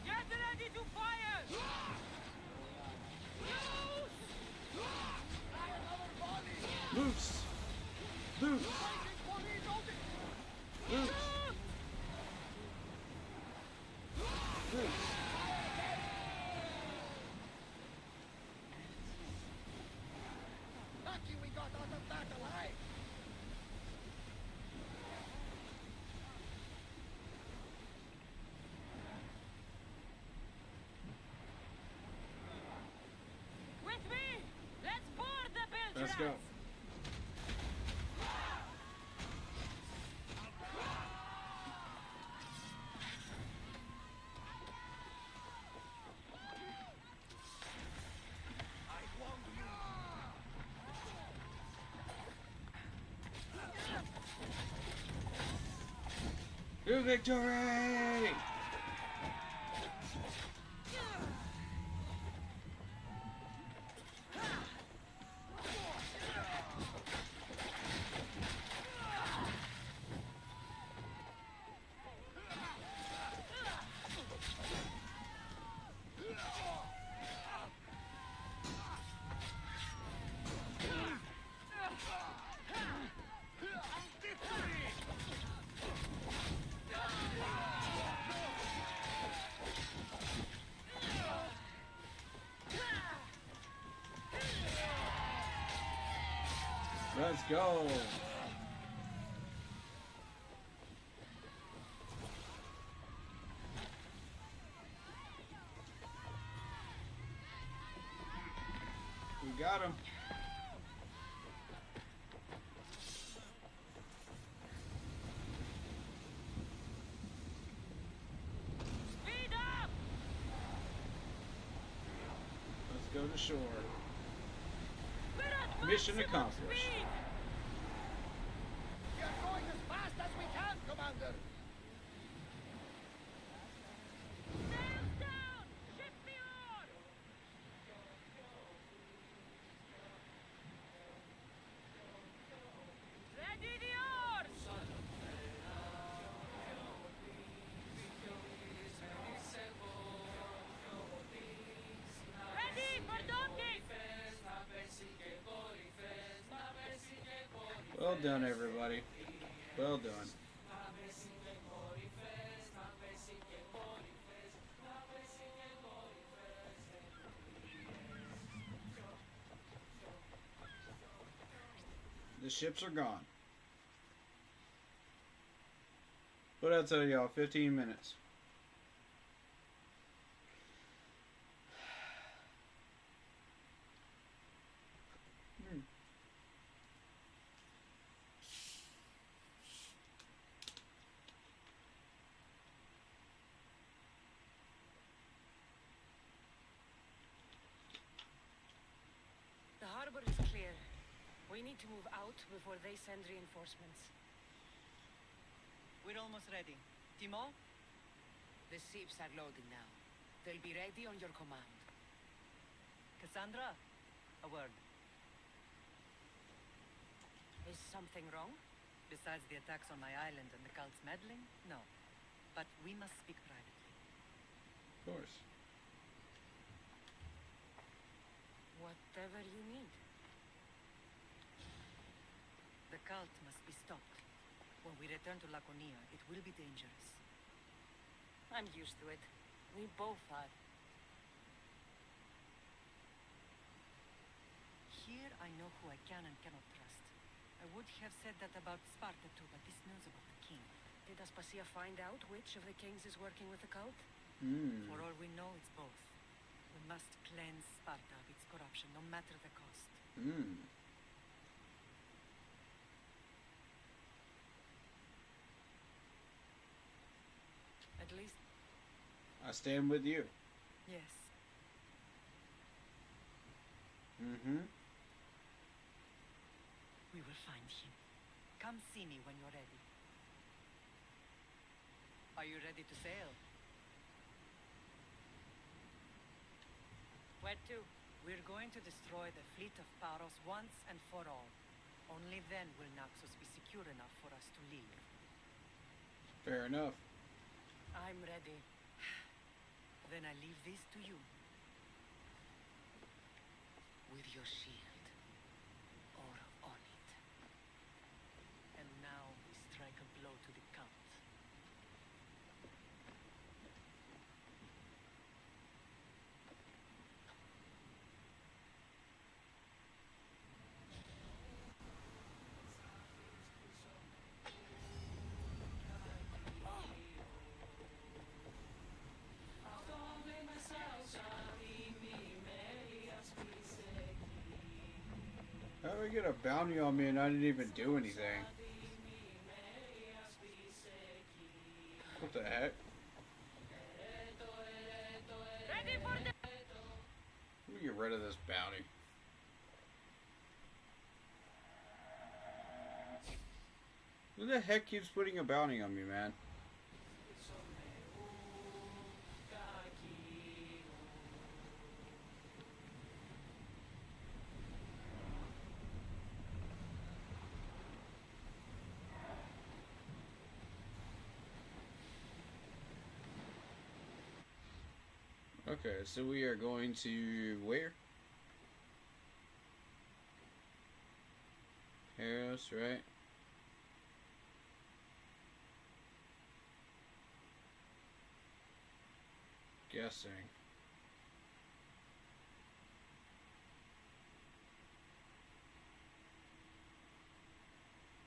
Get ready to fire! Loose! Loose! Loose! Loose! Lucky we got out of that alive! With me! Let's board the Let's go. To victory! Let's go. We got him. Speed up! Let's go to shore. We're at Mission maximum accomplished. speed. We are going as fast as we can, Commander! Sails down! Ship the oar! Well done, everybody. Well done. The ships are gone. But I'll tell y'all, 15 minutes. The harbor is clear. We need to move out before they send reinforcements. We're almost ready. Timo? The ships are loading now. They'll be ready on your command. Cassandra? A word. Is something wrong? Besides the attacks on my island and the cult's meddling? No. But we must speak privately. Of course. Whatever you need. The cult must be stopped. When we return to Laconia, it will be dangerous. I'm used to it. We both are. Here I know who I can and cannot trust. I would have said that about Sparta too, but this news about the king. Did Aspasia find out which of the kings is working with the cult? For all we know, it's both. We must cleanse Sparta of its corruption, no matter the cost. At least I stand with you. Yes. We will find him. Come see me when you're ready. Are you ready to sail? where to? We're going to destroy the fleet of Paros once and for all. Only then will Naxos be secure enough for us to leave. Fair enough. I'm ready. Then I leave this to you. With your shield. Or on it. And now we strike a blow to the cult. How do I get a bounty on me and I didn't even do anything? What the heck? Ready for the... Let me get rid of this bounty. Who the heck keeps putting a bounty on me, man? Okay, so we are going to where? Paris, right? Guessing.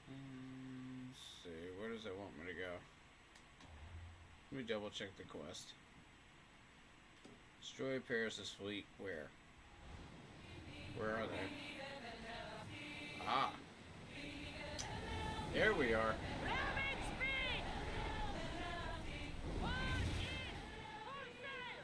Let's see, where does it want me to go? Let me double check the quest. Destroy Paris' fleet. Where? Where are they? Ah! There we are. Rapid speed! One in! Full sail!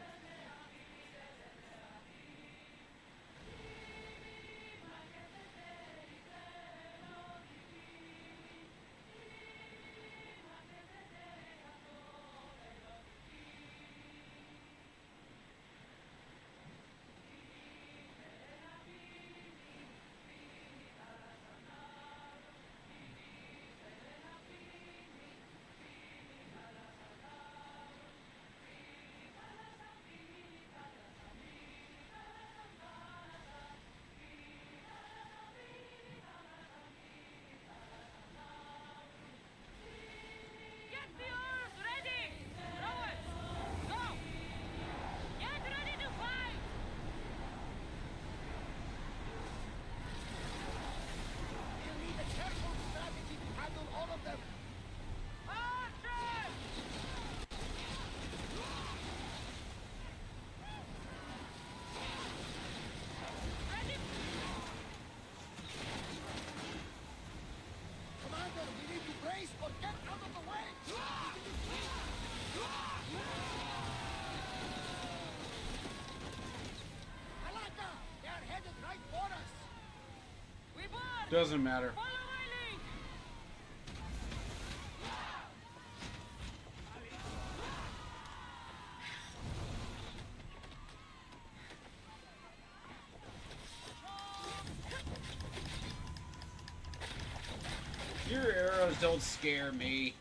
Doesn't matter. Follow my lead. Your arrows don't scare me.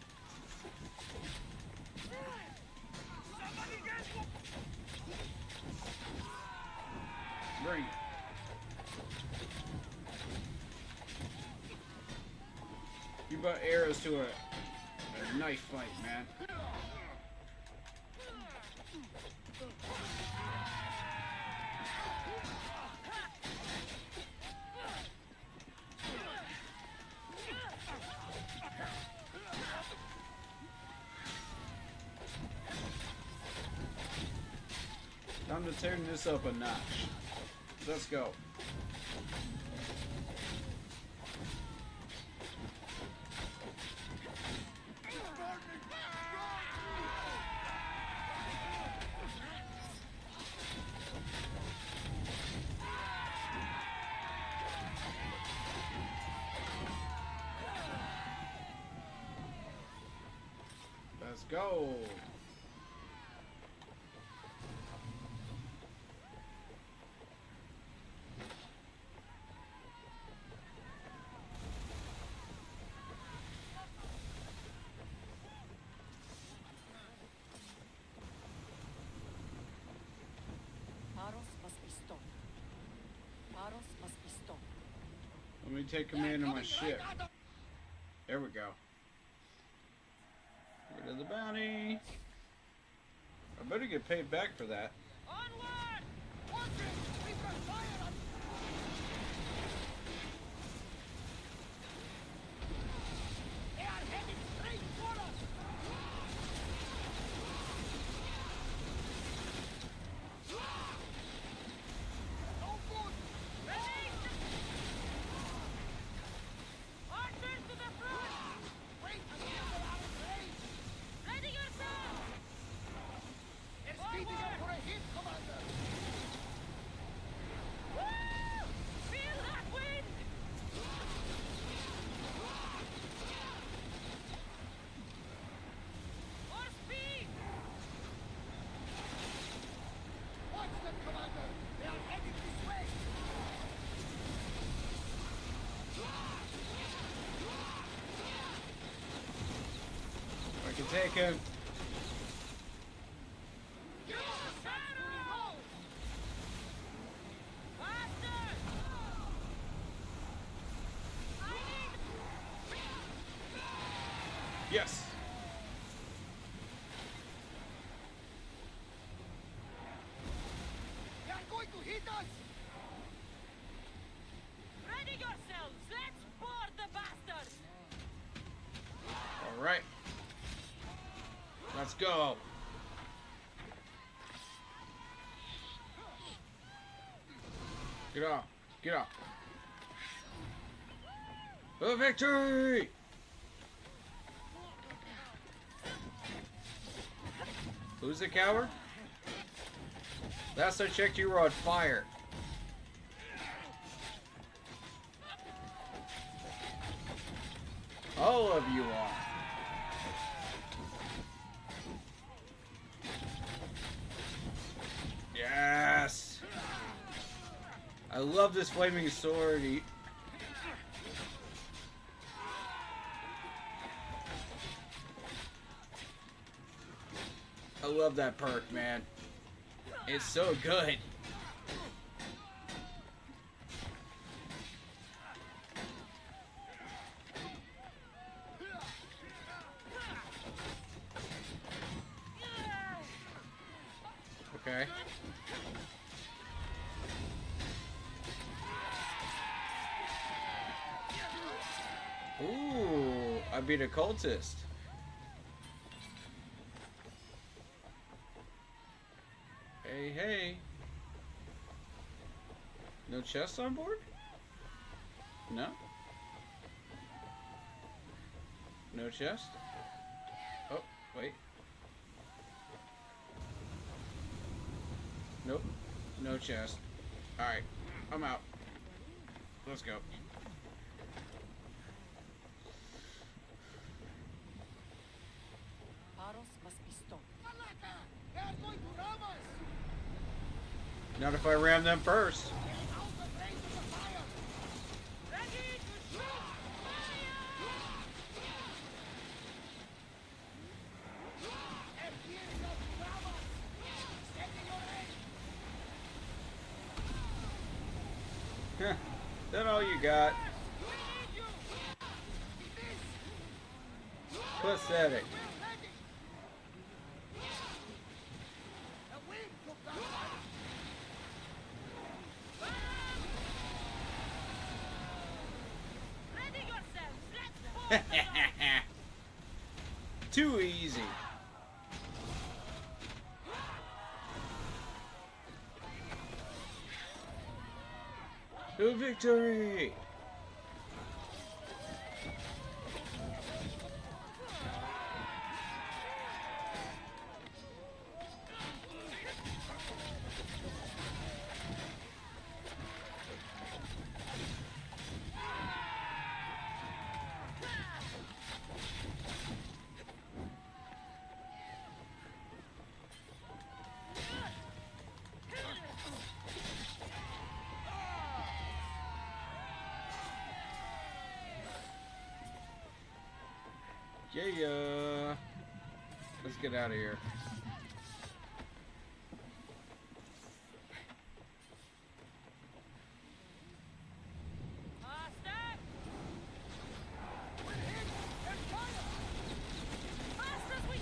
Bring it. You brought arrows to a knife fight, man. Time to turn this up a notch. Let's go. Let's go. Paros must be stopped. Paros must be stopped. Let me take command of my ship. There we go. Rid of the bounty. I better get paid back for that. Onward! We've got fire on. They are heading straight for us. No good. Ready? Archers to the front. Wait until they're out of range. Ready yourself. They're speeding up for a hit, Commander. Woo! Feel that wind. More speed. Watch them, Commander. They are heading this way. I can take him. Yes. They are going to hit us! Ready yourselves! Let's board the bastards! All right. Let's go. Get off. Get off. A victory! Who's the coward? Last I checked, you were on fire. All of you are. Yes! I love this flaming sword. I love that perk, man. It's so good. Okay. Ooh, I beat a cultist. Hey, hey. No chest on board? No? No chest? Oh, wait. Nope. No chest. Alright. I'm out. Let's go. Paros must be stopped. Malaka! They are going to rob us! Not if I ram them first. Get out of range of the fire! Ready to shoot! They're gearing up to rob us! Stay in your range! Heh. That all you got? Pathetic. We're ready! The wind took that fire! Ready yourselves! Let's form! Too easy. To victory! Yeah. Let's get out of here. Faster! Fast as we...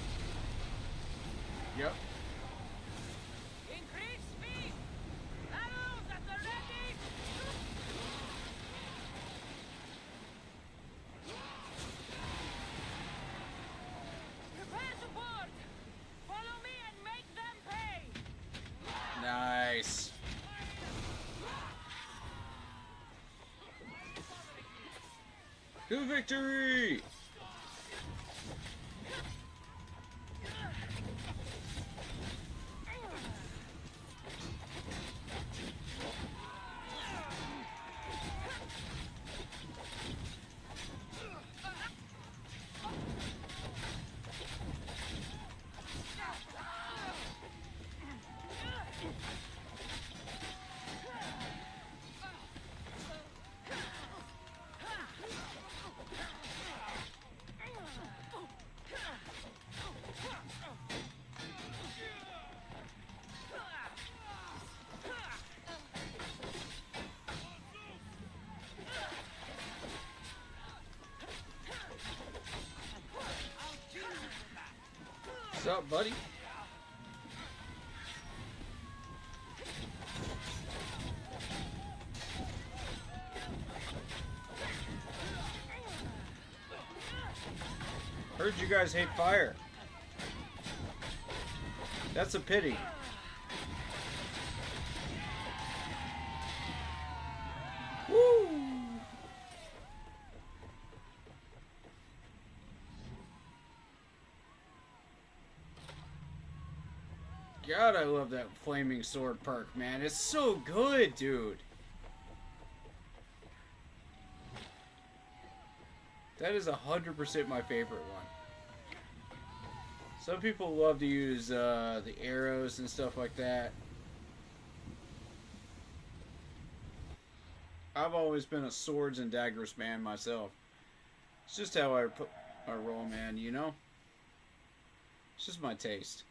Yep. Increase speed! Arrows at the ready! Prepare to board! Follow me and make them pay! Nice. To victory! What's up, buddy? Heard you guys hate fire. That's a pity. Woo! God, I love that flaming sword perk, man. It's so good, dude. That is 100% my favorite one. Some people love to use the arrows and stuff like that. I've always been a swords and daggers man myself. It's just how I roll, man, you know? It's just my taste.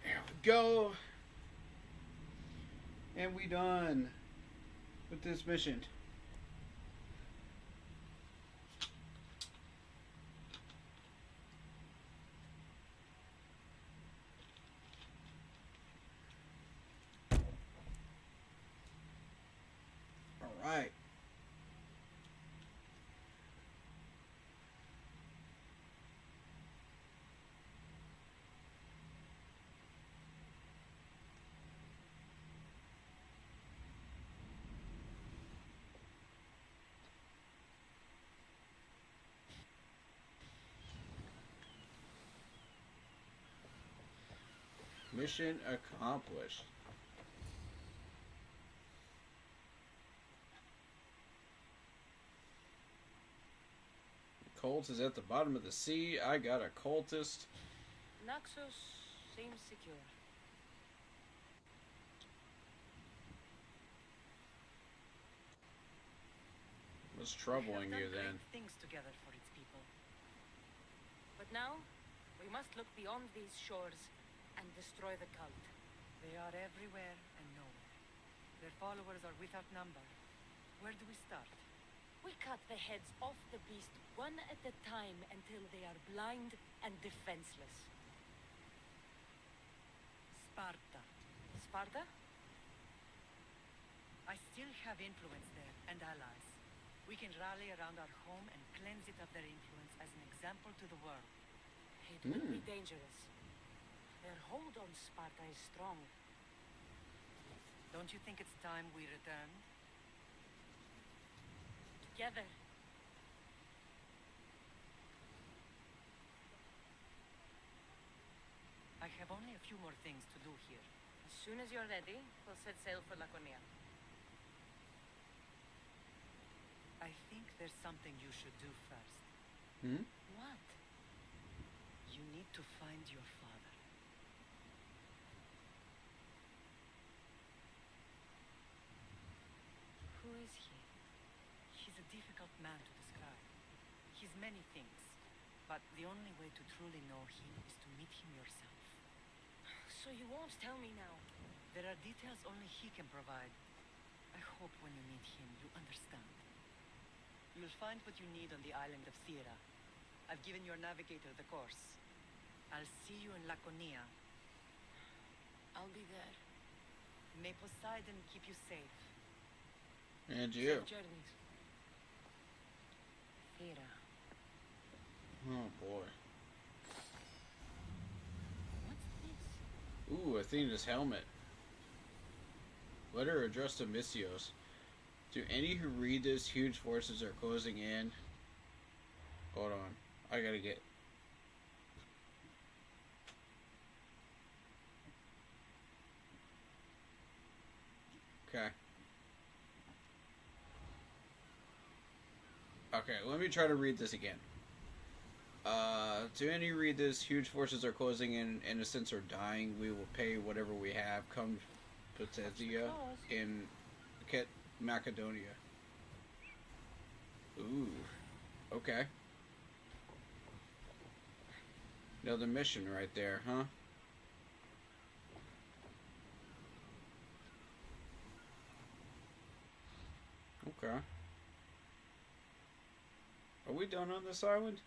There we go. And we done with this mission. All right. Mission accomplished. cult is at the bottom of the sea. I got a cultist. Naxos seems secure. What's troubling We you have done then? great things together for its people. But now, we must look beyond these shores and destroy the cult. They are everywhere and nowhere. Their followers are without number. Where do we start? We cut the heads off the beast one at a time until they are blind and defenseless. Sparta. Sparta? I still have influence there and allies. We can rally around our home and cleanse it of their influence as an example to the world. It will be dangerous. Their hold on Sparta is strong. Don't you think it's time we return? Together. I have only a few more things to do here. As soon as you're ready, we'll set sail for Laconia. I think there's something you should do first. Hmm? What? You need to find your father. Who is he? He's a difficult man to describe. He's many things, but the only way to truly know him is to meet him yourself. So you won't tell me now. There are details only he can provide. I hope when you meet him, you understand. You'll find what you need on the island of Thera. I've given your navigator the course. I'll see you in Laconia. I'll be there. May Poseidon keep you safe. And you. Safe journeys. Thera. Oh boy. What's this? Ooh, Athena's helmet. Letter addressed to Mysios. To any who read this, huge forces are closing in. Hold on. I gotta get... Okay. Okay, let me try to read this again. To any who read this, huge forces are closing in, innocents are dying. We will pay whatever we have. Come Potezia in Macedonia. Ooh. Okay. Another mission right there, huh? Okay. Are we done on this island?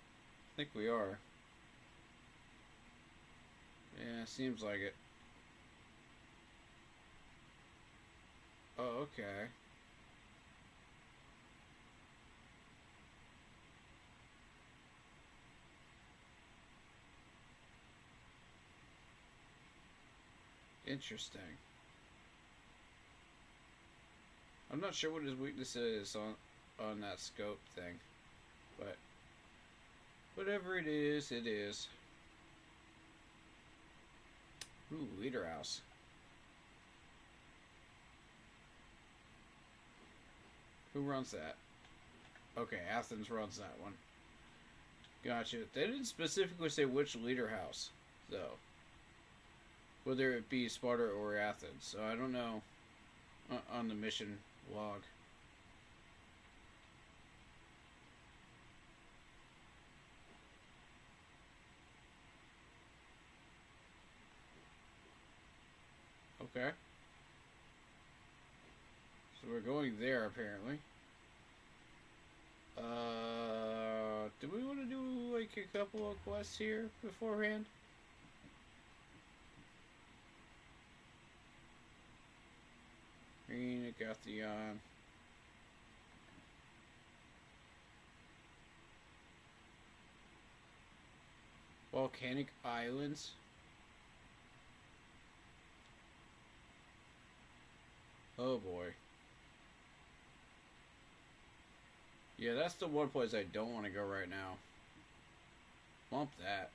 I think we are. Yeah, seems like it. Oh, okay. Interesting. I'm not sure what his weakness is on that scope thing, but whatever it is, it is. Ooh, Leader House. Who runs that? Okay, Athens runs that one. Gotcha. They didn't specifically say which Leader House, though. Whether it be Sparta or Athens, so I don't know on the mission log. Okay. So we're going there, apparently. Do we want to do, like, a couple of quests here beforehand? Green, Agathion. Volcanic Islands. Oh boy. Yeah, that's the one place I don't want to go right now. Bump that.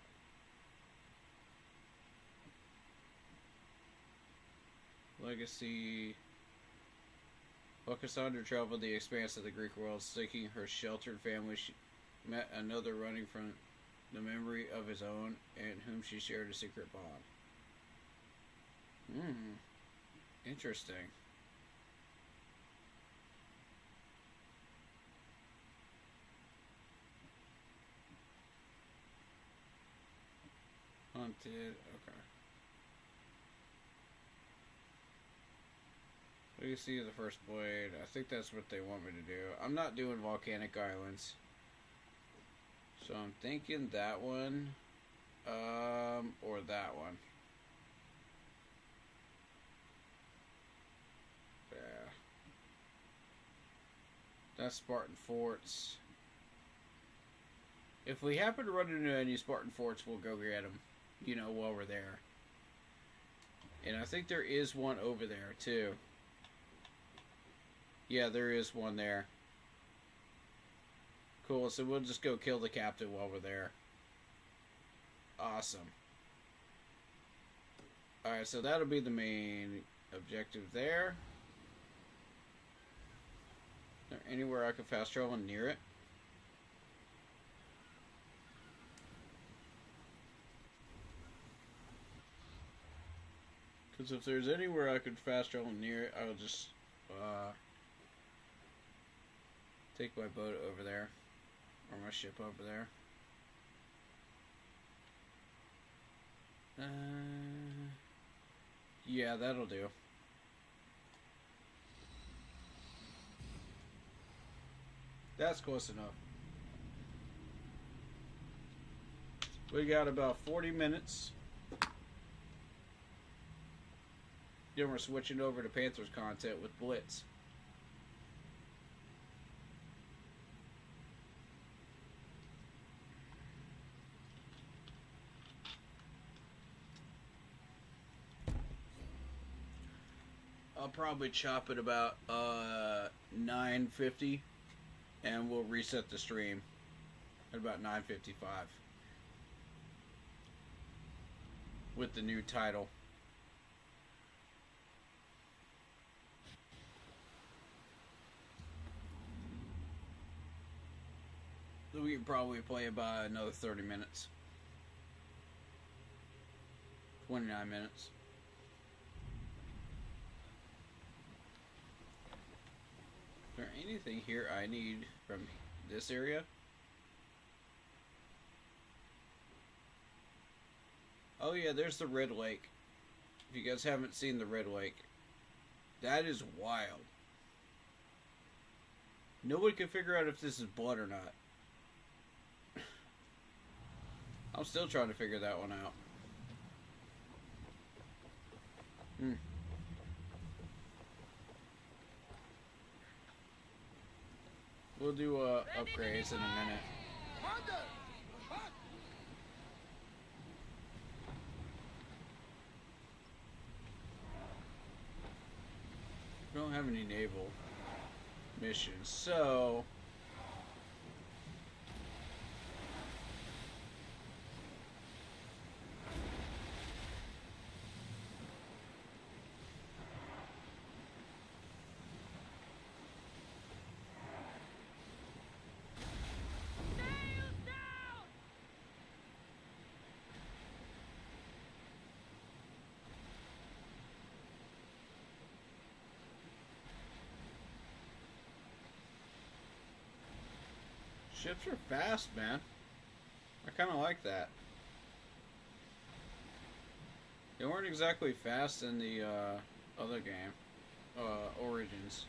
Legacy. While Cassandra traveled the expanse of the Greek world, seeking her sheltered family, met another running from the memory of his own and whom she shared a secret bond. Interesting. Haunted, okay. Legacy of the First Blade. I think that's what they want me to do. I'm not doing Volcanic Islands. So I'm thinking that one. Or that one. Yeah. That's Spartan Forts. If we happen to run into any Spartan Forts, we'll go get them. You know, while we're there. And I think there is one over there, too. Yeah, there is one there. Cool, so we'll just go kill the captain while we're there. Awesome. Alright, so that'll be the main objective there. Is there anywhere I can fast travel near it? Because if there's anywhere I could fast travel near it, I'll just take my boat over there. Or my ship over there. Yeah, that'll do. That's close enough. We got about 40 minutes. Then we're switching over to Panthers content with Blitz. I'll probably chop it about 9:50, and we'll reset the stream at about 9:55 with the new title. So we can probably play about another 30 minutes. 29 minutes. Is there anything here I need from this area? Oh yeah, there's the Red Lake. If you guys haven't seen the Red Lake, that is wild. Nobody can figure out if this is blood or not. I'm still trying to figure that one out. We'll do upgrades in a minute. We don't have any naval missions, so ships are fast, man. I kind of like that. They weren't exactly fast in the other game, Origins.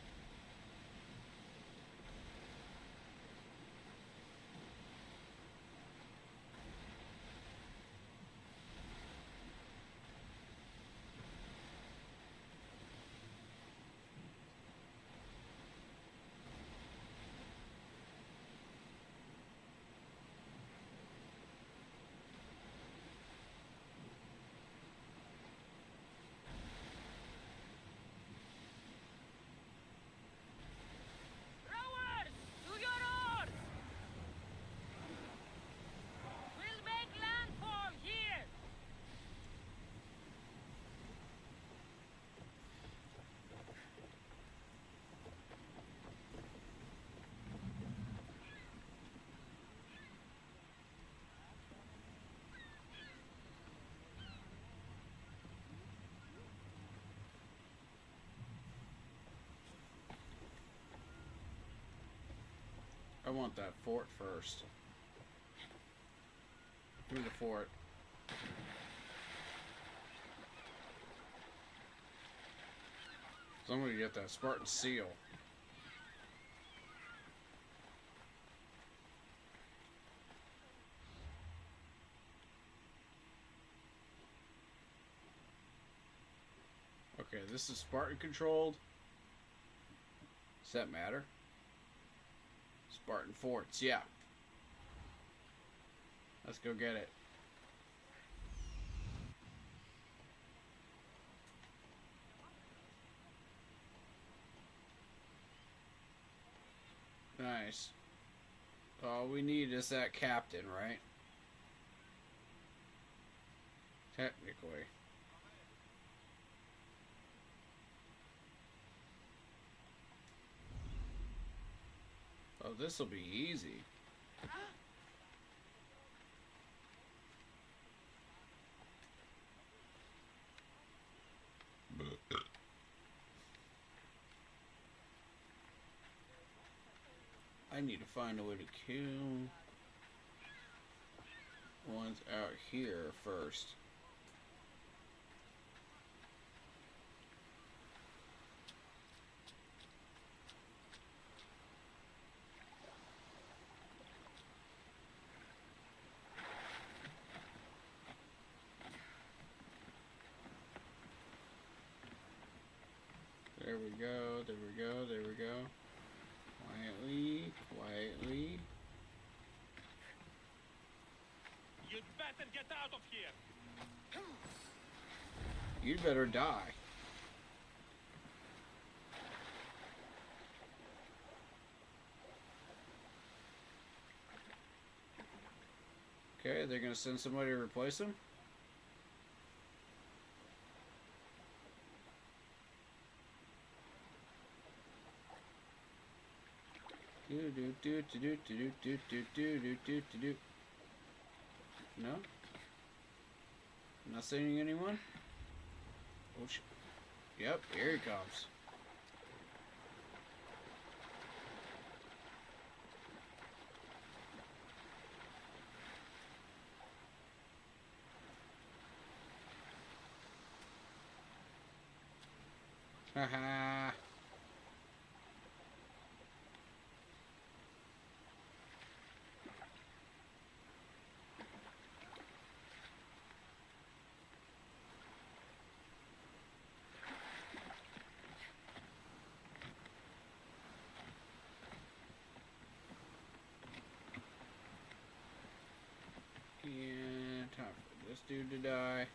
I want that fort first. Give me the fort. Somebody get that Spartan seal. Okay, this is Spartan controlled. Does that matter? Spartan forts, yeah. Let's go get it. Nice. All we need is that captain, right? Technically. Oh, this will be easy. I need to find a way to kill ones out here first. There we go, there we go, there we go. Quietly, quietly. You'd better get out of here. You'd better die. Okay, they're gonna send somebody to replace him? No? Not seeing anyone? Oh, yep, here he comes. Haha. And time for this dude to die.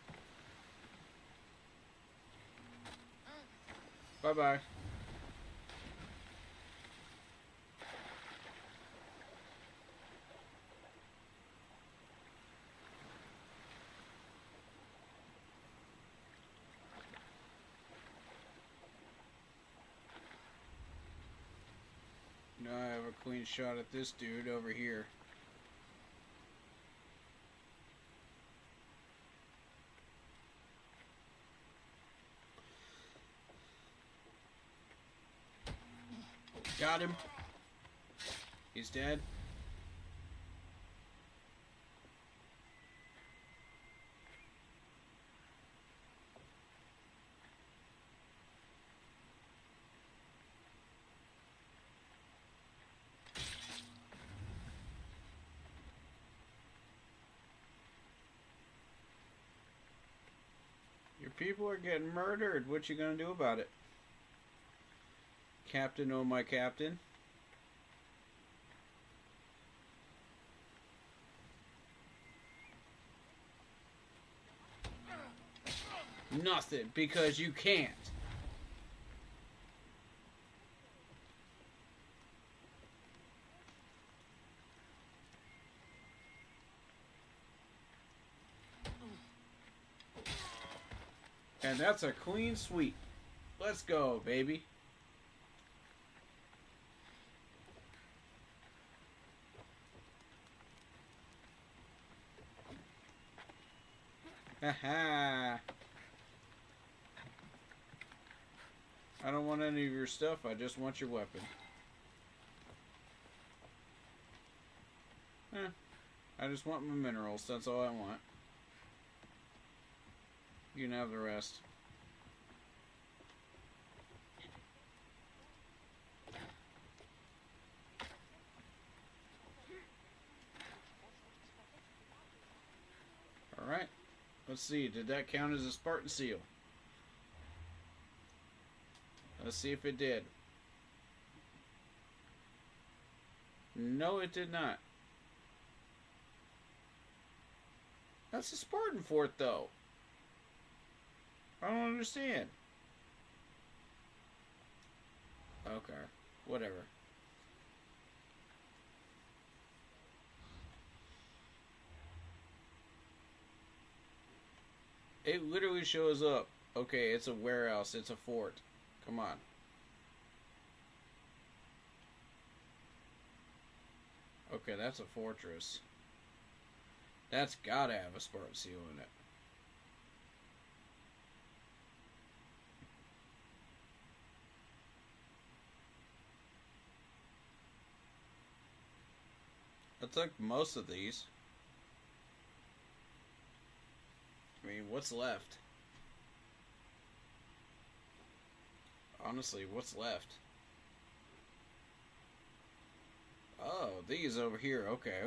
Bye-bye. Now I have a clean shot at this dude over here. Got him. He's dead. Your people are getting murdered. What you gonna do about it? Captain, oh my captain. Nothing, because you can't. And that's a clean sweep. Let's go, baby. Haha. I don't want any of your stuff, I just want your weapon. I just want my minerals. That's all I want. You can have the rest. Alright. Let's see. Did that count as a Spartan seal? Let's see if it did. No, it did not. That's a Spartan fort, though. I don't understand. Okay. Whatever. It literally shows up. Okay, it's a warehouse. It's a fort. Come on. Okay, that's a fortress. That's gotta have a Spartan seal in it. I took most of these. I mean, what's left? Honestly, what's left? Oh, these over here. Okay.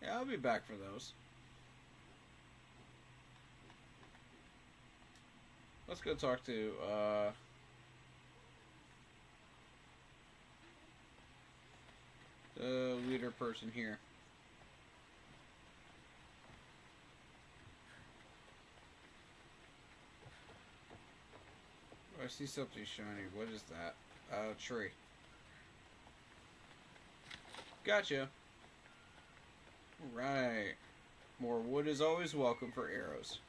Yeah, I'll be back for those. Let's go talk to, the leader person here. I see something shiny. What is that? Tree. Gotcha. Right. More wood is always welcome for arrows.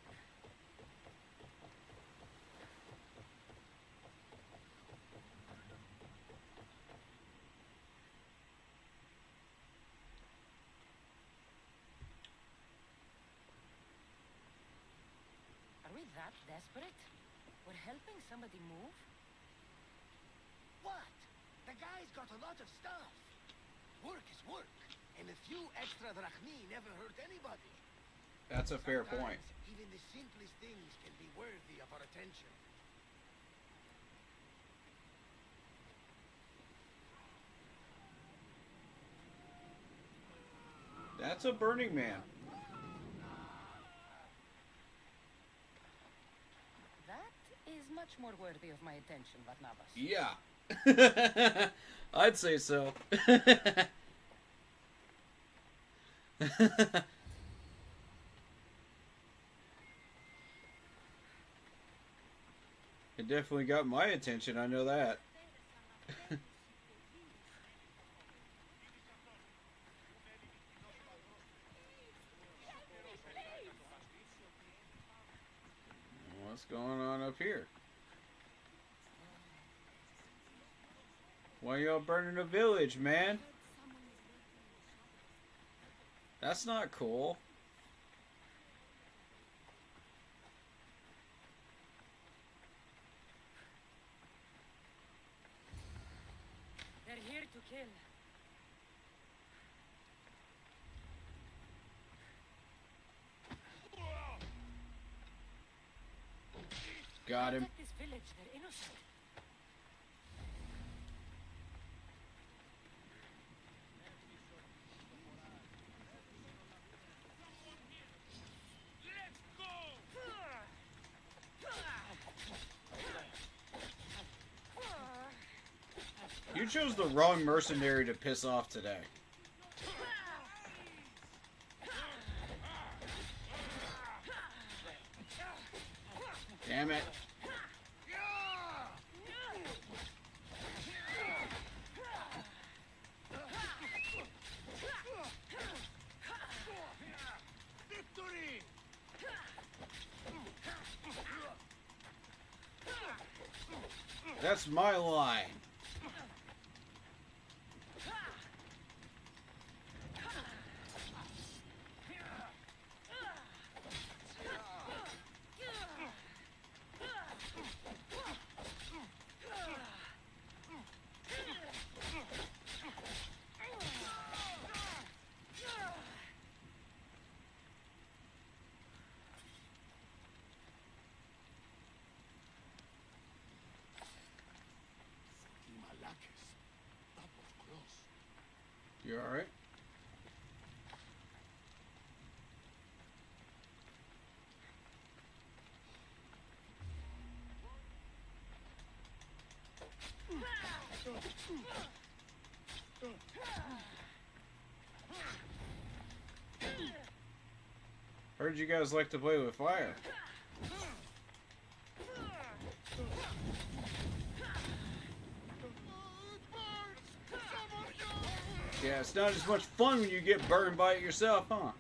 Are we that desperate? We're helping somebody move? What? The guy's got a lot of stuff. Work is work, and a few extra drachmi never hurt anybody. That's a fair point. Sometimes even the simplest things can be worthy of our attention. That's a Burning Man. That is much more worthy of my attention, Barnabas. Yeah. I'd say so. It definitely got my attention, I know that. What's going on up here? Why y'all burning a village, man? That's not cool. They're here to kill. Got him. Protect this village, they're innocent. You chose the wrong mercenary to piss off today. Damn it. Victory! That's my line. That was close. You alright? Heard you guys like to play with fire. Yeah, it's not as much fun when you get burned by it yourself, huh?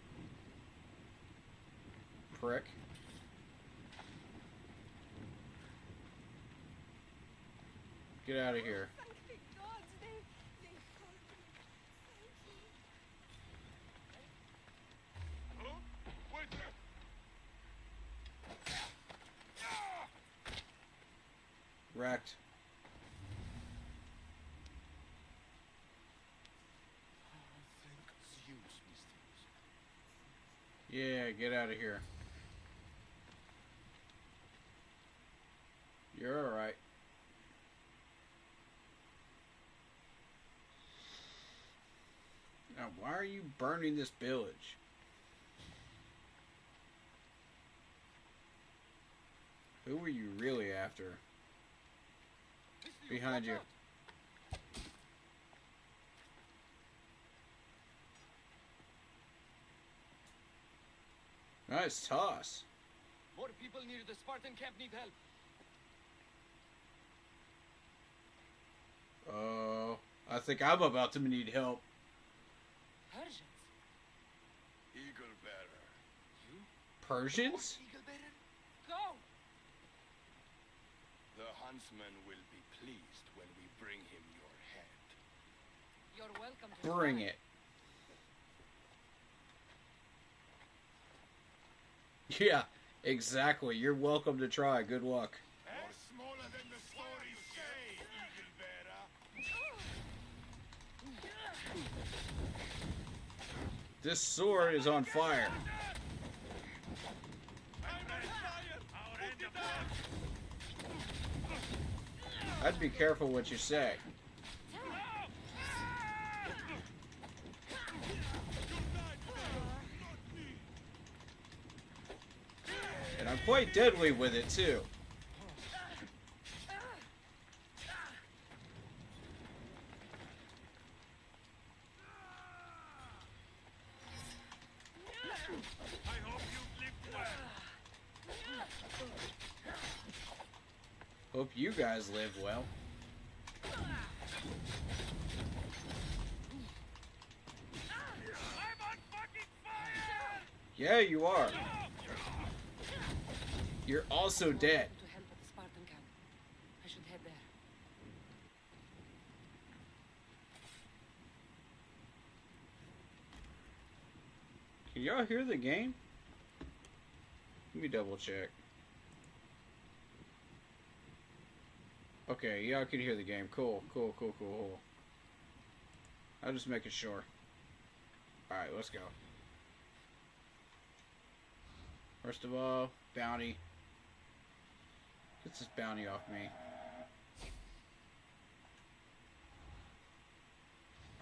Prick. Get out of here. Thank the gods, they heard me. Thank you. Huh? Wait there. Wrecked. Thank Zeus, Misters. Yeah, get out of here. You're alright. Now, why are you burning this village? Who were you really after? Behind you. Nice toss. More people near the Spartan camp need help. Oh, I think I'm about to need help. Persians. Eagle bearer. Persians? Eagle bearer? Go! The huntsman will be pleased when we bring him your head. You're welcome to Bring try. it. Yeah, exactly. You're welcome to try. Good luck. More smaller than the stories say, eagle bearer. This sword is on fire. I'd be careful what you say. And I'm quite deadly with it too. I hope you lived well. Hope you guys live well. I'm on fucking fire! Yeah, you are. You're also dead. To help at the Spartan camp. I should head there. Can y'all hear the game? Let me double check. Okay, y'all can hear the game. Cool. I'm just making sure. Alright, let's go. First of all, bounty. Get this bounty off me.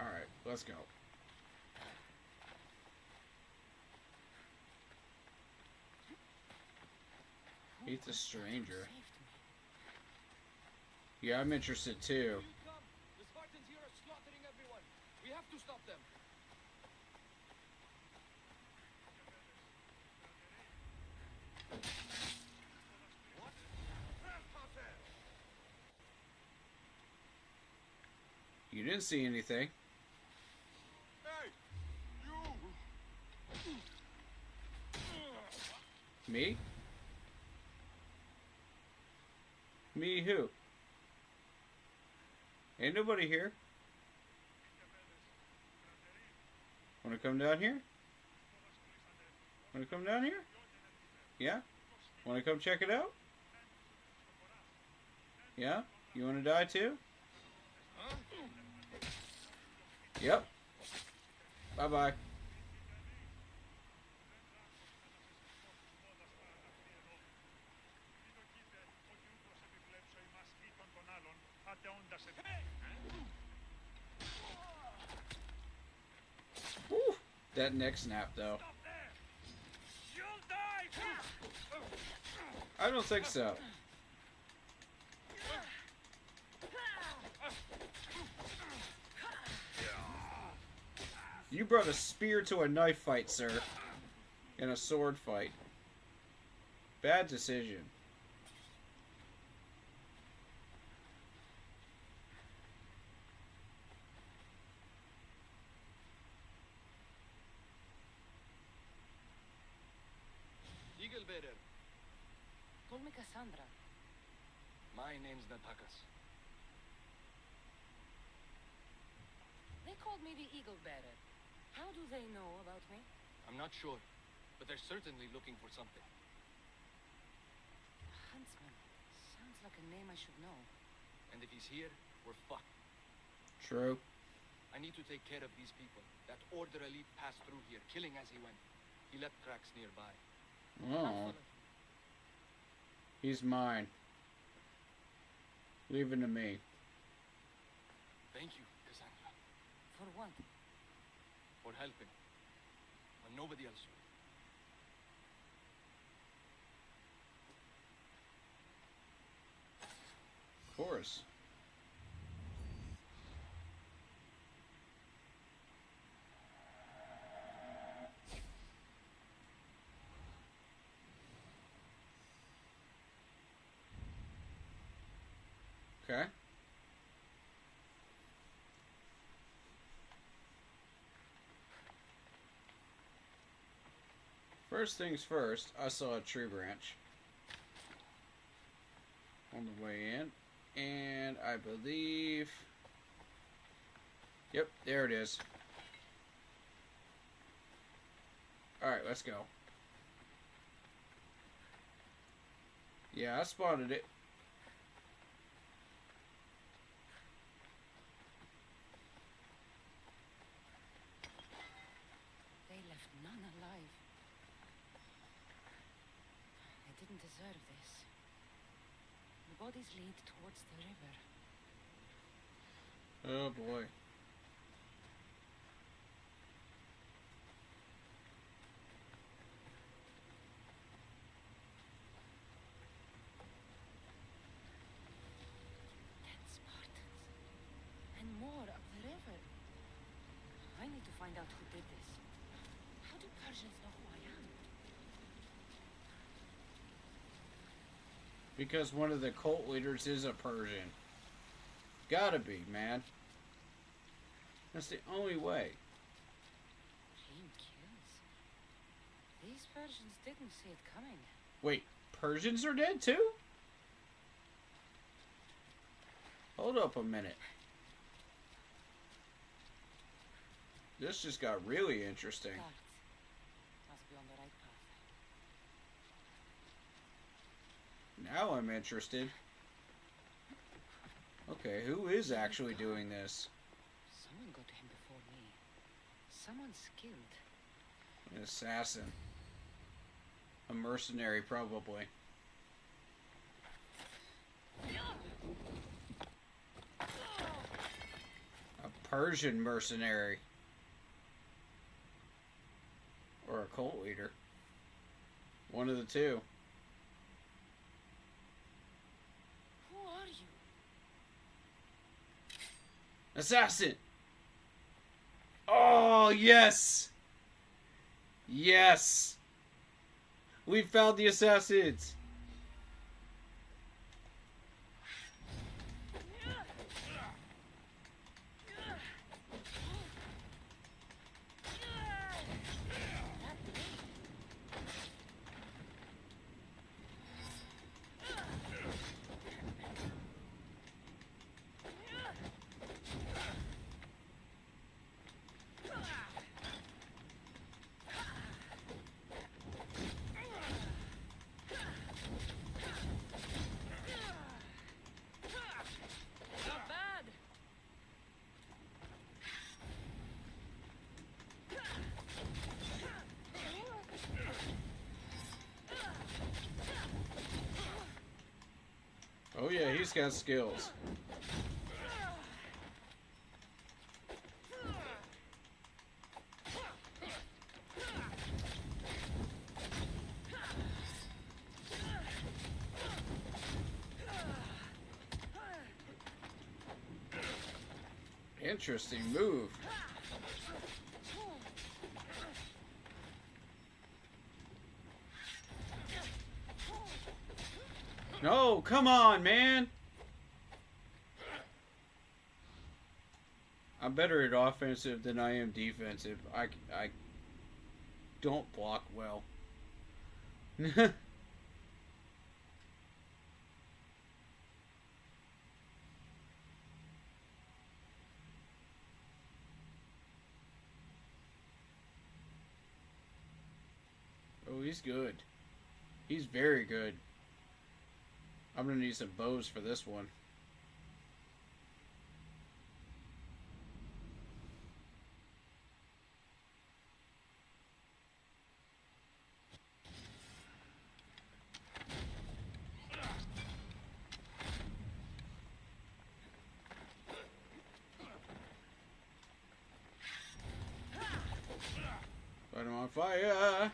Alright, let's go. Meet the stranger. Yeah, I'm interested too. Come! The Spartans here are slaughtering everyone. We have to stop them. You didn't see anything. Hey! You! Me? Me who? Ain't nobody here. Wanna come down here? Wanna come down here? Yeah? Wanna come check it out? Yeah? You wanna die too? Yep. Bye-bye. That neck snap, though. You'll die! I don't think so. You brought a spear to a knife fight, sir. In a sword fight. Bad decision. Eagle Bearer. Call me Cassandra. My name's Natakas. They called me the Eagle Bearer. How do they know about me? I'm not sure, but they're certainly looking for something. Huntsman. Sounds like a name I should know. And if he's here, we're fucked. True. I need to take care of these people. That Order elite passed through here, killing as he went. He left tracks nearby. Oh. He's mine. Leave it to me. Thank you, Cassandra, For what? for helping. When nobody else would. Of course. Okay. First things first, I saw a tree branch on the way in, and I believe, yep, there it is. Alright, let's go. Yeah, I spotted it. They left none alive. They didn't deserve this. The bodies lead towards the river. Oh boy. Dead Spartans. And more up the river. I need to find out who did this. How do Persians know who I am? Because one of the cult leaders is a Persian. Gotta be, man. That's the only way. Dream kills. These Persians didn't see it coming. Wait, Persians are dead too? Hold up a minute. This just got really interesting. Guards. Must be on the right path. Now I'm interested. Okay, who is actually doing this? Someone got to him before me. Someone skilled. An assassin. A mercenary, probably. A Persian mercenary. Or a cult leader. One of the two. Who are you? Assassin! Oh, yes! Yes! We found the assassins! Not bad. Oh yeah, he's got skills. Interesting move. No, come on, man. I'm better at offensive than I am defensive. I don't block well. Oh, he's good. He's very good. I'm gonna need some bows for this one. Light him on fire!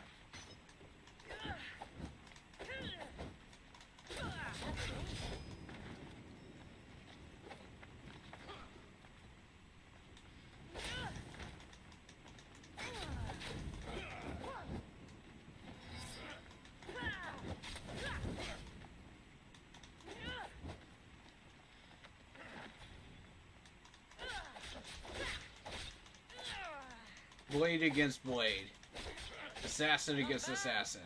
Blade against blade. Assassin against assassin.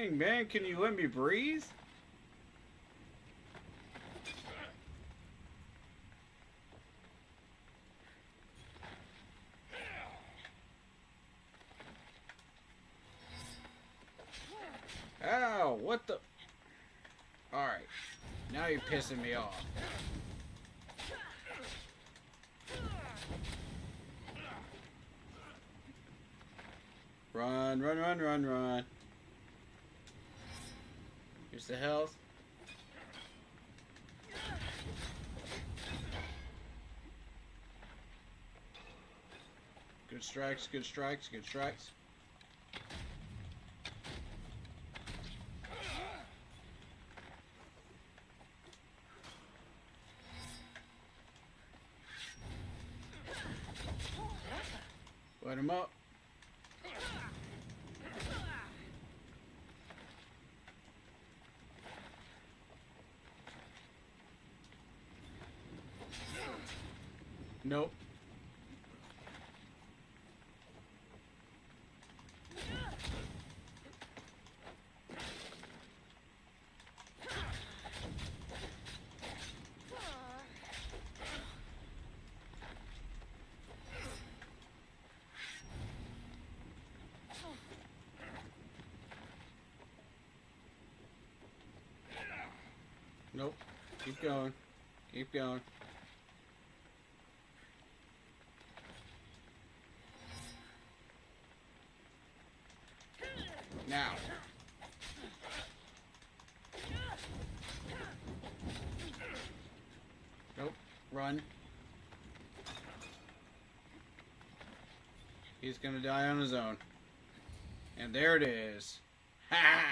Dang, man, can you let me breathe? Ow, what the? Alright, now you're pissing me off. Run, run, run, run, run. Here's the health. Good strikes, good strikes, good strikes. Light him up. Nope. Nope. Keep going. Keep going. Now. Nope. Run. He's gonna die on his own. And there it is. Ha ha!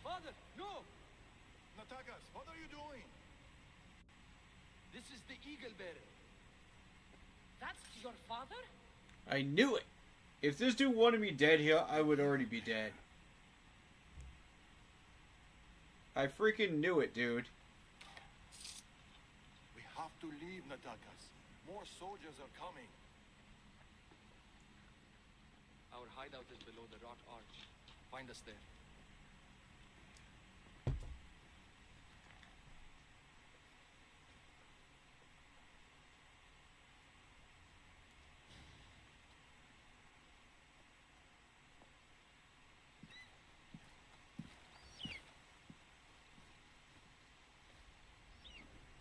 Father, no! Natakas, what are you doing? This is the eagle bearer. That's your father? I knew it! If this dude wanted me dead here, I would already be dead. I freaking knew it, dude. We have to leave, Natakas. More soldiers are coming. Our hideout is below the rock arch. Find us there.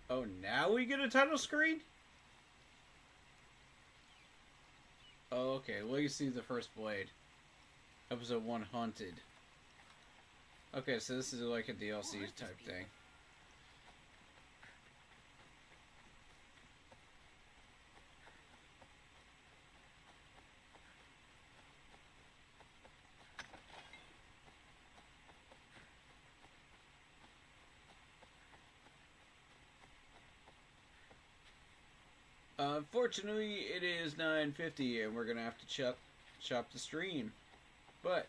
Oh, now we get a title screen? Oh, okay. Legacy of the First Blade. Episode 1, Haunted. Okay, so this is like a DLC type thing. Unfortunately, it is 9:50, and we're gonna have to chop the stream. But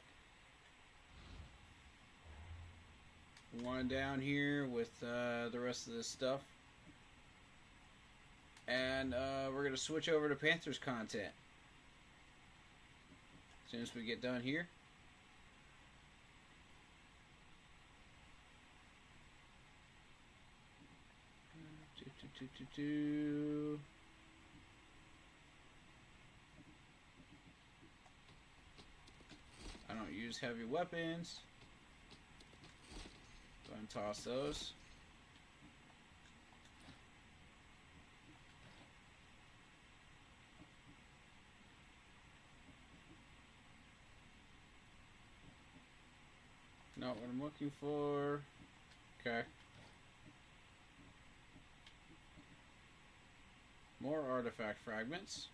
one down here with the rest of this stuff, and we're gonna switch over to Panthers content as soon as we get done here. I don't use heavy weapons. Go and toss those. Not what I'm looking for. Okay. More artifact fragments.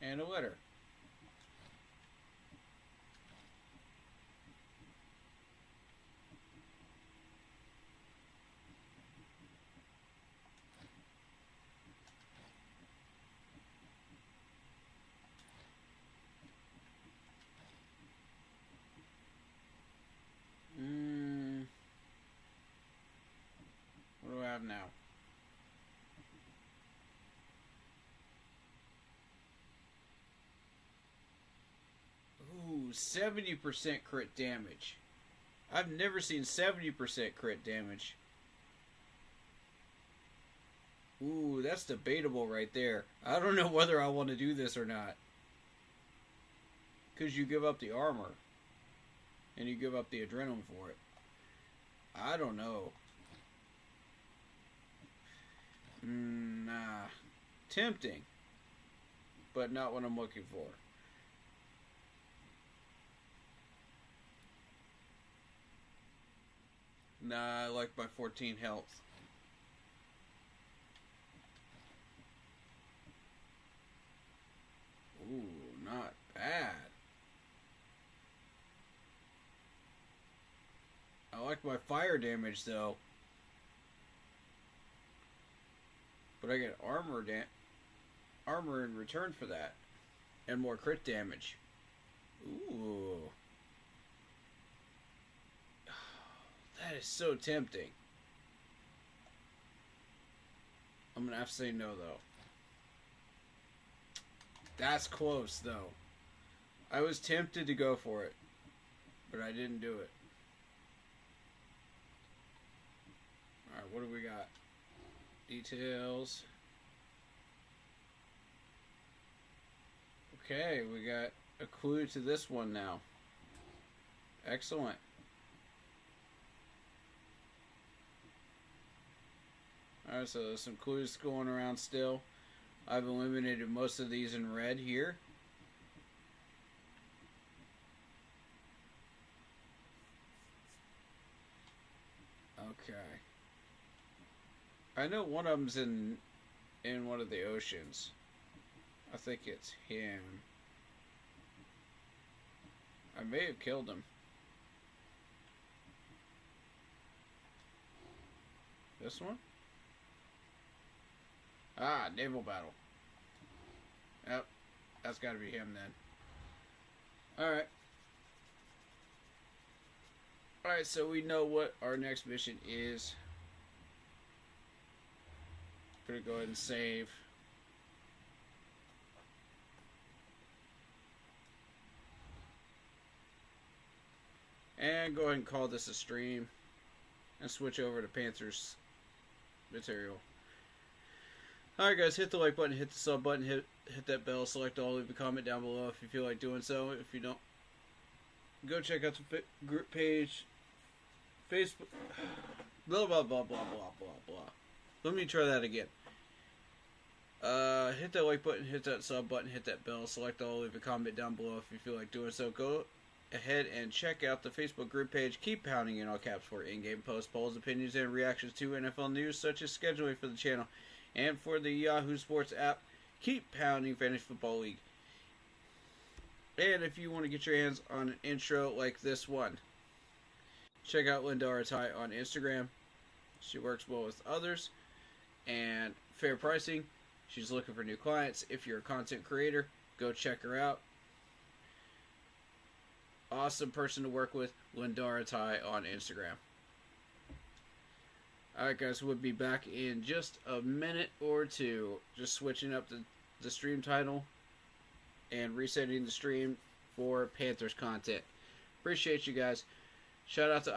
And a letter. What do I have now? Ooh, 70% crit damage. I've never seen 70% crit damage. Ooh, that's debatable right there. I don't know whether I want to do this or not. Because you give up the armor. And you give up the adrenaline for it. I don't know. Nah. Tempting. But not what I'm looking for. Nah, I like my 14 health. Ooh, not bad. I like my fire damage though. But I get armor in return for that. And more crit damage. Ooh. That is so tempting. I'm gonna have to say no though. That's close though. I was tempted to go for it. But I didn't do it. Alright, what do we got? Details. Okay, we got a clue to this one now. Excellent. Alright, so there's some clues going around still. I've eliminated most of these in red here. Okay. I know one of them's in one of the oceans. I think it's him. I may have killed him. This one? Ah, naval battle. Yep, that's got to be him then. Alright. Alright, so we know what our next mission is. Gonna go ahead and save. And go ahead and call this a stream. And switch over to Panthers material. Alright guys, hit the like button, hit the sub button, hit that bell, select all, leave a comment down below if you feel like doing so. If you don't, go check out the group page, Facebook, blah blah blah blah blah blah blah. Let me try that again. Hit that like button, hit that sub button, hit that bell, select all, leave a comment down below if you feel like doing so. Go ahead and check out the Facebook group page. Keep pounding in all caps for in-game posts, polls, opinions, and reactions to NFL news, such as scheduling for the channel and for the Yahoo Sports app. Keep pounding Fantasy Football League. And if you want to get your hands on an intro like this one, check out Lindara Ty on Instagram. She works well with others and fair pricing. She's looking for new clients. If you're a content creator, go check her out. Awesome person to work with, Lindara Ty on Instagram. Alright guys, we'll be back in just a minute or two. Just switching up the stream title and resetting the stream for Panthers content. Appreciate you guys. Shout out to